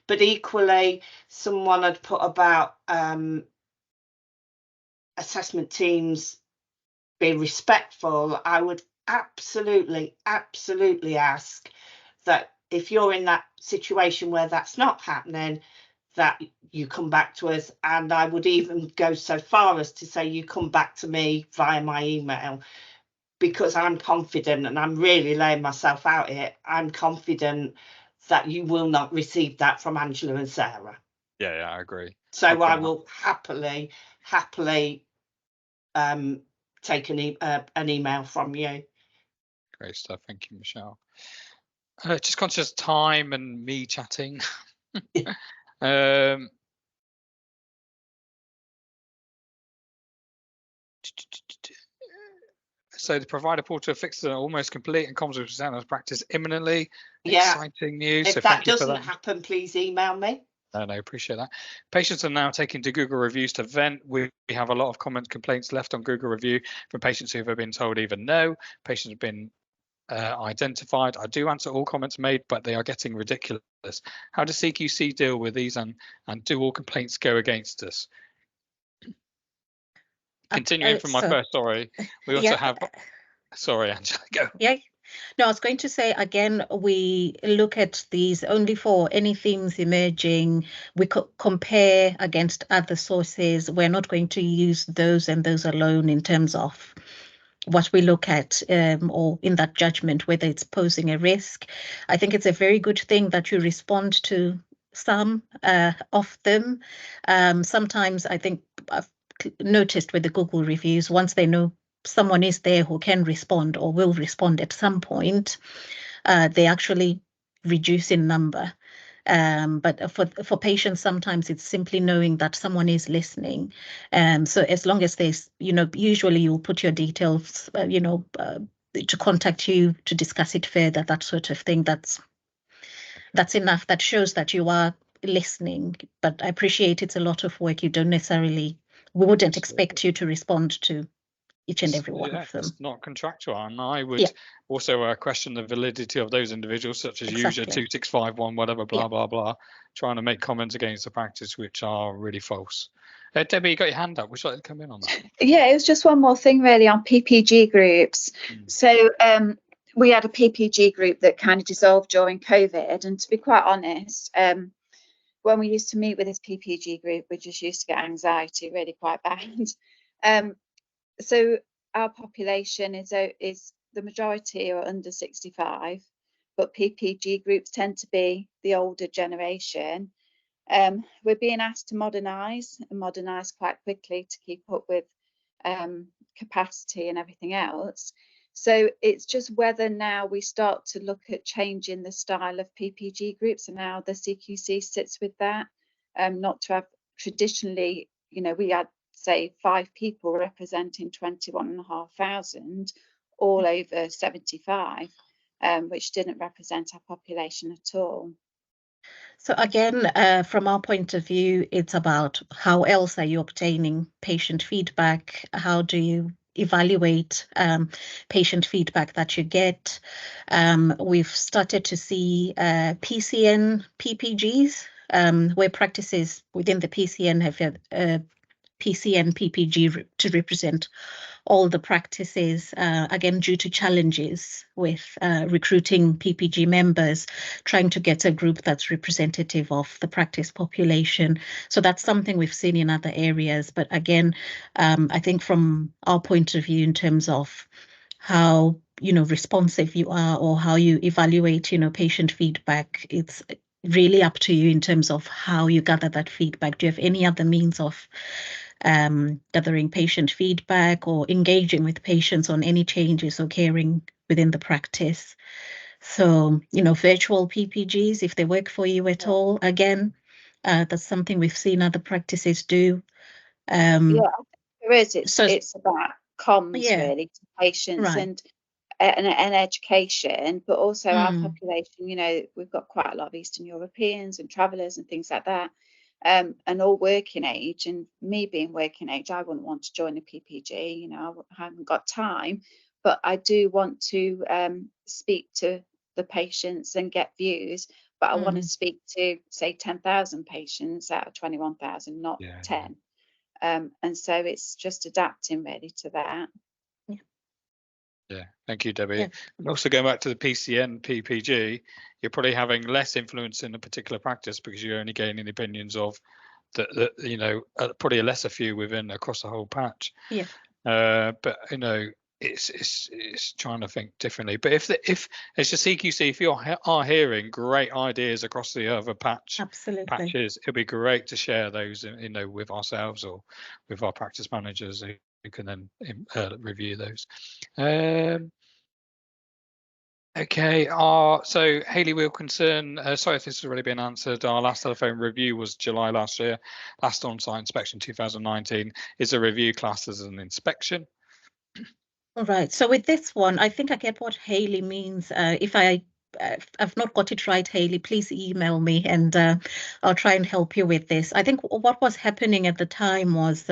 But equally, someone had put about assessment teams be respectful. I would absolutely ask that if you're in that situation where that's not happening, that you come back to us. And I would even go so far as to say you come back to me via my email, because I'm confident, and I'm really laying myself out here, I'm confident that you will not receive that from Angela and Sarah. Yeah, I agree. So Okay. I will happily take an email from you. Great stuff. Thank you, Michelle. Just conscious of time and me chatting. So the provider portal fixes an almost complete and comes with standard practice imminently. Yeah. Exciting news. If so that thank you for doesn't that. happen, please email me. No, appreciate that. Patients are now taking to Google reviews to vent. We have a lot of complaints left on Google review from patients who have been told either no, patients have been identified. I do answer all comments made, but they are getting ridiculous. How does CQC deal with these, and do all complaints go against us? Continuing from my first, sorry, we also have, sorry, Angela, go. Yeah. No, I was going to say, again, we look at these only for any themes emerging. We compare against other sources. We're not going to use those and those alone in terms of what we look at, or in that judgment, whether it's posing a risk. I think it's a very good thing that you respond to some of them. Sometimes I think I've noticed with the Google reviews, once they know someone is there who can respond or will respond at some point, they actually reduce in number. But for patients, sometimes it's simply knowing that someone is listening. So as long as there's, usually you'll put your details, to contact you to discuss it further, that sort of thing. That's enough. That shows that you are listening. But I appreciate it's a lot of work. We wouldn't expect you to respond to each and every one of them. It's not contractual, and I would also question the validity of those individuals, such as user 2651, whatever, blah blah blah, trying to make comments against the practice which are really false. Debbie, you got your hand up. Would you like to come in on that? Yeah, it was just one more thing really on PPG groups. So we had a PPG group that kind of dissolved during COVID, and to be quite honest, when we used to meet with this PPG group, we just used to get anxiety really quite bad. So our population is the majority are under 65, but PPG groups tend to be the older generation. We're being asked to modernise quite quickly to keep up with capacity and everything else. So it's just whether now we start to look at changing the style of PPG groups, and how the CQC sits with that. Not to have traditionally, we had, say, 5 people representing 21,500, all over 75, which didn't represent our population at all. So again, from our point of view, it's about how else are you obtaining patient feedback? How do you evaluate patient feedback that you get? We've started to see PCN PPGs, where practices within the PCN have a PCN PPG to represent all the practices, again, due to challenges with recruiting PPG members, trying to get a group that's representative of the practice population. So that's something we've seen in other areas. But again, I think from our point of view, in terms of how, responsive you are, or how you evaluate, patient feedback, it's really up to you in terms of how you gather that feedback. Do you have any other means of gathering patient feedback or engaging with patients on any changes occurring within the practice. So, virtual PPGs, if they work for you at all, again, that's something we've seen other practices do. Yeah, there is. It's about comms really to patients right. and education, but also our population. We've got quite a lot of Eastern Europeans and travellers and things like that, and all working age. And me being working age, I wouldn't want to join a PPG. I haven't got time, but I do want to speak to the patients and get views. But I want to speak to, say, 10,000 patients out of 21,000, not 10. And so it's just adapting really to that. Yeah, thank you, Debbie. And also going back to the PCN PPG, you're probably having less influence in a particular practice because you're only gaining the opinions of probably a lesser few across the whole patch. Yeah. But it's trying to think differently. But if it's a CQC, if you are hearing great ideas across the other patches, it'd be great to share those, with ourselves or with our practice managers who can then review those. Okay, so Hayley Wilkinson, sorry if this has already been answered. Our last telephone review was July last year. Last on-site inspection 2019. Is a review classed as an inspection? All right. So with this one, I think I get what Hayley means. If I've not got it right, Hayley, please email me and I'll try and help you with this. I think what was happening at the time was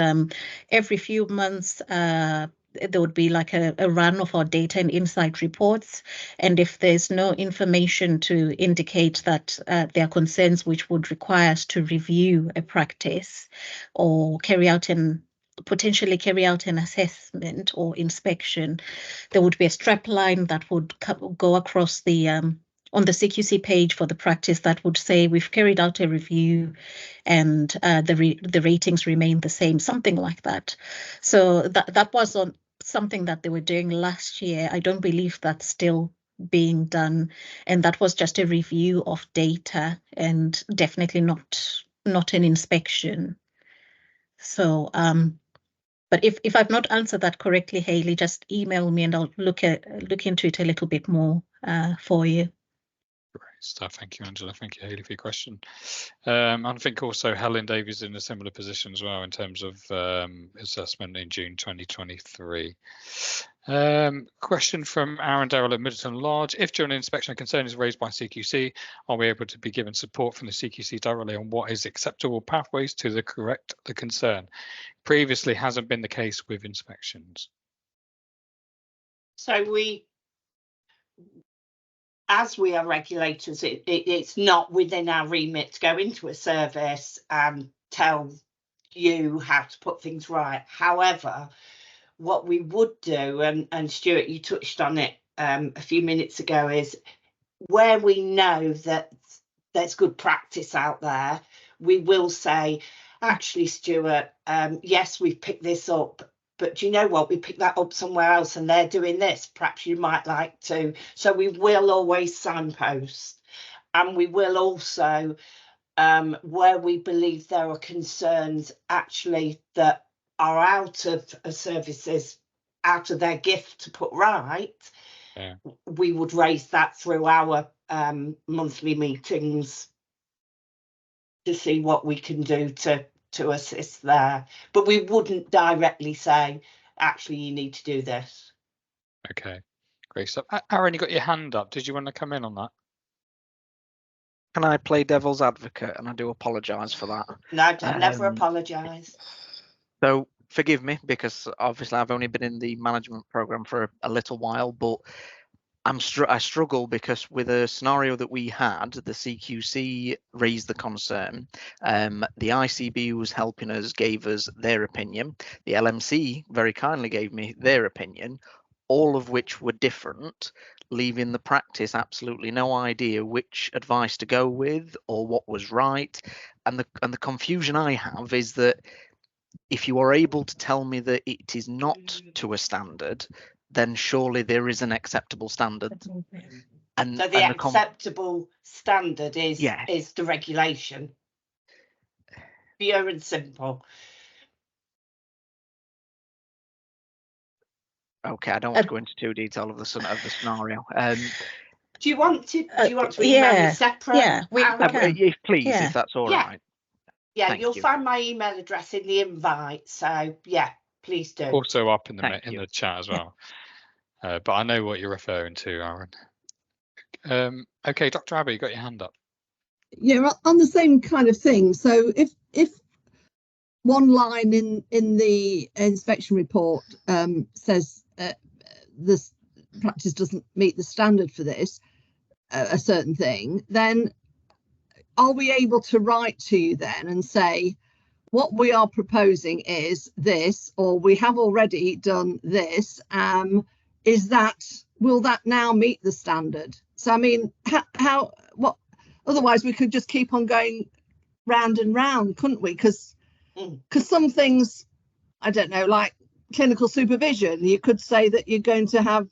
every few months there would be like a run of our data and insight reports. And if there's no information to indicate that there are concerns which would require us to review a practice or potentially carry out an assessment or inspection, there would be a strap line that would go across the on the CQC page for the practice that would say we've carried out a review and the ratings remain the same, something like that. So that was on something that they were doing last year. I don't believe that's still being done, and that was just a review of data and definitely not an inspection. So but if I've not answered that correctly, Hayley, just email me and I'll look into it a little bit more for you. Great stuff. Thank you, Angela. Thank you, Hayley, for your question. I think also Helen Davies in a similar position as well in terms of assessment in June 2023. Question from Aaron Darrell at Middleton Lodge. If during an inspection a concern is raised by CQC, are we able to be given support from the CQC directly on what is acceptable pathways to correct the concern? Previously hasn't been the case with inspections. So as we are regulators, it's not within our remit to go into a service and tell you how to put things right. However, what we would do, and Stuart, you touched on it a few minutes ago, is where we know that there's good practice out there, we will say, actually, Stuart, yes, we've picked this up, but do you know what? We picked that up somewhere else and they're doing this. Perhaps you might like to. So we will always signpost, and we will also, where we believe there are concerns actually that are out of services, out of their gift to put right, we would raise that through our monthly meetings to see what we can do to assist there. But we wouldn't directly say, actually, you need to do this. Okay, great stuff. Aaron, you got your hand up. Did you want to come in on that? Can I play devil's advocate? And I do apologise for that. No, don't never apologise. So forgive me, because obviously I've only been in the management programme for a little while, but I struggle because with a scenario that we had, the CQC raised the concern, the ICB who was helping us gave us their opinion, the LMC very kindly gave me their opinion, all of which were different, leaving the practice absolutely no idea which advice to go with or what was right. And the confusion I have is that if you are able to tell me that it is not to a standard, then surely there is an acceptable standard. And so the acceptable standard is the regulation. Pure and simple. Okay, I don't want to go into too detail of the scenario. Do you want to email me separate? Yeah, we can. If please, Yeah. if that's all Yeah. right. Yeah, Thank you'll you. find my email address in the invite. So yeah, please do. Also up in Thank the you. chat as well. But I know what you're referring to, Aaron. Okay, Dr. Abbey, you got your hand up. Yeah, on the same kind of thing. So if one line in the inspection report says this practice doesn't meet the standard for this, a certain thing, then are we able to write to you then and say, what we are proposing is this, or we have already done this, will that now meet the standard? So I mean, what, otherwise we could just keep on going round and round, couldn't we? Because some things, I don't know, like clinical supervision, you could say that you're going to have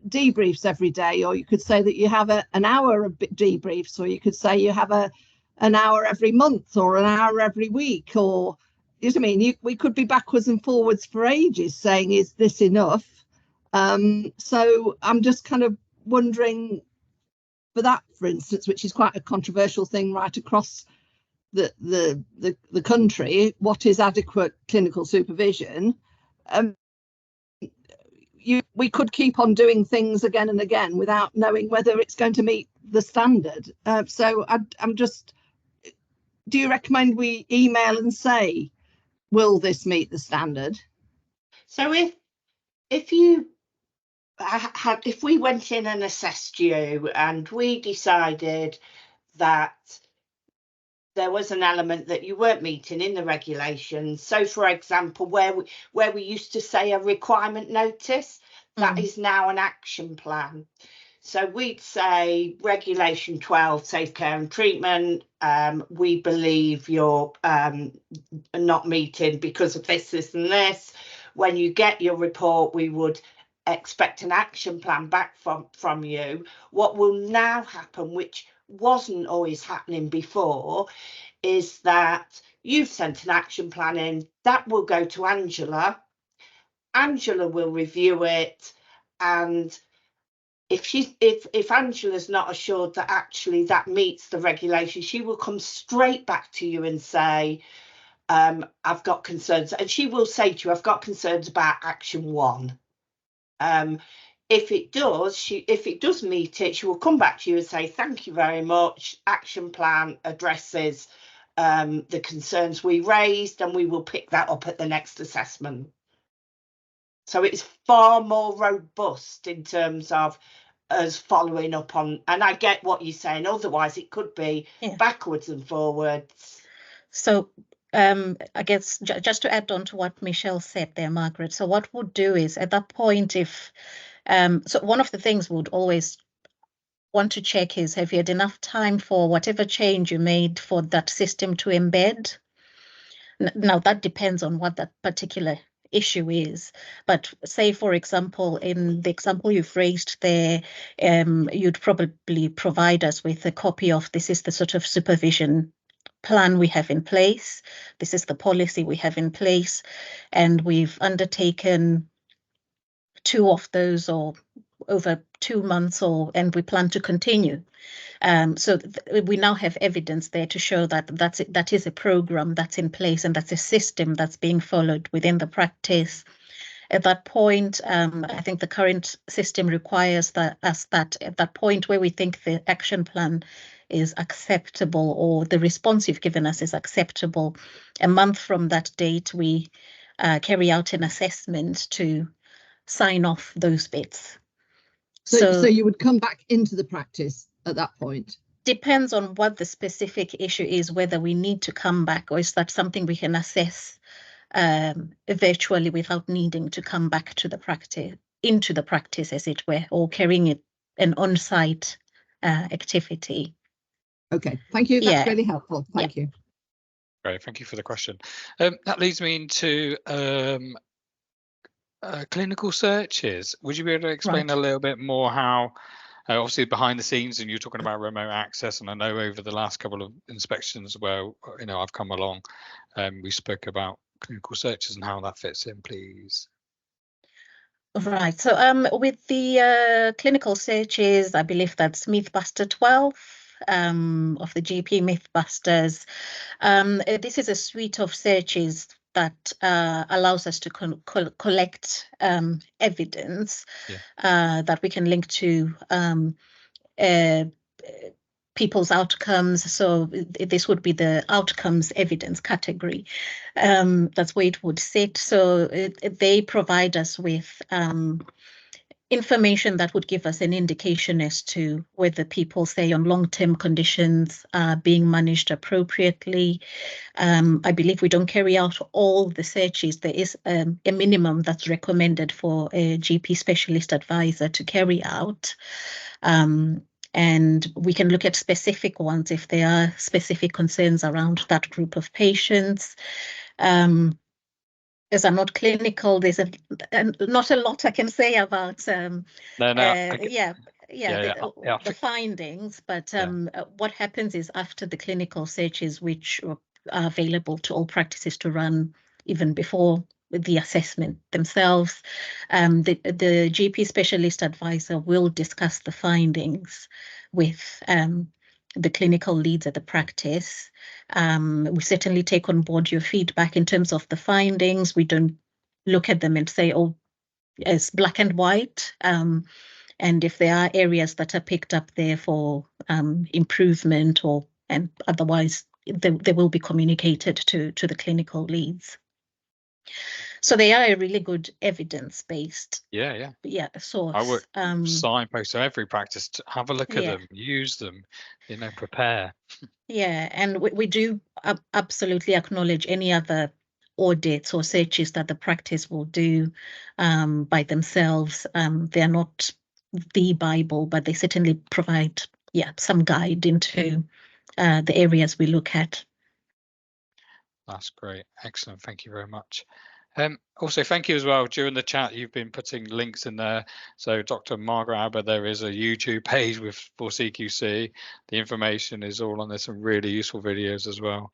debriefs every day, or you could say that you have an hour of debriefs, or you could say you have an hour every month or an hour every week, or you know what I mean, we could be backwards and forwards for ages saying, is this enough? So I'm just kind of wondering, for that, for instance, which is quite a controversial thing right across the country, what is adequate clinical supervision? We could keep on doing things again and again without knowing whether it's going to meet the standard. So I'm just, do you recommend we email and say, will this meet the standard? So if we went in and assessed you and we decided that there was an element that you weren't meeting in the regulations, so for example, where we used to say a requirement notice, that is now an action plan. So we'd say regulation 12, safe care and treatment, we believe you're not meeting because of this, this and this. When you get your report, we would expect an action plan back from you. What will now happen, which wasn't always happening before, is that you've sent an action plan in, that will go to Angela. Angela will review it, and if Angela's not assured that actually that meets the regulation, she will come straight back to you and say, I've got concerns, and she will say to you, I've got concerns about action 1. If it does meet it, she will come back to you and say, thank you very much, action plan addresses the concerns we raised, and we will pick that up at the next assessment. So it's far more robust in terms of us following up on, and I get what you're saying, otherwise it could be backwards and forwards. So I guess just to add on to what Michelle said there, Margaret, so what we'll do is at that point, if so one of the things we'd always want to check is, have you had enough time for whatever change you made for that system to embed? Now that depends on what that particular issue is, but say for example, in the example you've raised there, you'd probably provide us with a copy of, this is the sort of supervision plan we have in place, this is the policy we have in place, and we've undertaken 2 of those or over 2 months, and we plan to continue. So we now have evidence there to show that that is a program that's in place and that's a system that's being followed within the practice. At that point, I think the current system requires that at that point where we think the action plan is acceptable or the response you've given us is acceptable, a month from that date, we carry out an assessment to sign off those bits. So you would come back into the practice at that point? Depends on what the specific issue is, whether we need to come back, or is that something we can assess virtually without needing to come back to the practice, into the practice as it were, or carrying it an on-site activity. Okay, thank you. That's really helpful. Thank you. Great, thank you for the question. That leads me into clinical searches. Would you be able to explain a little bit more how, obviously behind the scenes, and you're talking about remote access, and I know over the last couple of inspections where I've come along, we spoke about clinical searches and how that fits in, please. Right. So with the clinical searches, I believe that's Mythbuster 12 of the GP Mythbusters. This is a suite of searches that allows us to collect evidence that we can link to people's outcomes. So this would be the outcomes evidence category. That's where it would sit. So they provide us with information that would give us an indication as to whether people, say, on long-term conditions are being managed appropriately. I believe we don't carry out all the searches. There is a minimum that's recommended for a GP specialist advisor to carry out. And we can look at specific ones if there are specific concerns around that group of patients. As I'm not clinical, there's not a lot I can say about the findings, but what happens is after the clinical searches, which are available to all practices to run even before the assessment themselves, the GP specialist advisor will discuss the findings with the clinical leads at the practice. We certainly take on board your feedback in terms of the findings. We don't look at them and say, oh, it's black and white. And if there are areas that are picked up there for improvement and otherwise, they will be communicated to the clinical leads. So they are a really good evidence-based source. I would signpost to every practice to have a look at them, use them, prepare. Yeah, and we do absolutely acknowledge any other audits or searches that the practice will do by themselves. They're not the Bible, but they certainly provide some guide into the areas we look at. That's great. Excellent. Thank you very much. Also, thank you as well. During the chat, you've been putting links in there. So Dr. Margaret Aber, there is a YouTube page for CQC. The information is all on there, some really useful videos as well.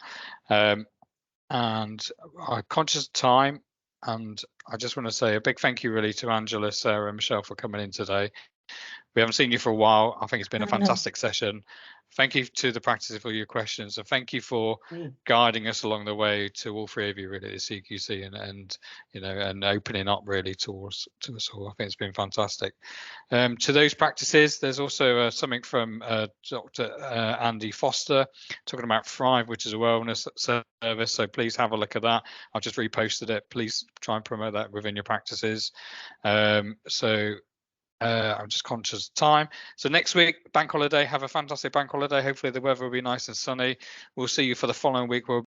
And I'm conscious of time, and I just want to say a big thank you really to Angela, Sarah and Michelle for coming in today. We haven't seen you for a while. I think it's been a fantastic session. Thank you to the practices for your questions, and thank you for guiding us along the way to all three of you really at CQC and opening up really to us all. I think it's been fantastic. To those practices, there's also something from Dr. Andy Foster talking about Thrive, which is a wellness service. So please have a look at that. I've just reposted it. Please try and promote that within your practices. I'm just conscious of time. So next week, bank holiday, have a fantastic bank holiday. Hopefully the weather will be nice and sunny. We'll see you for the following week. We'll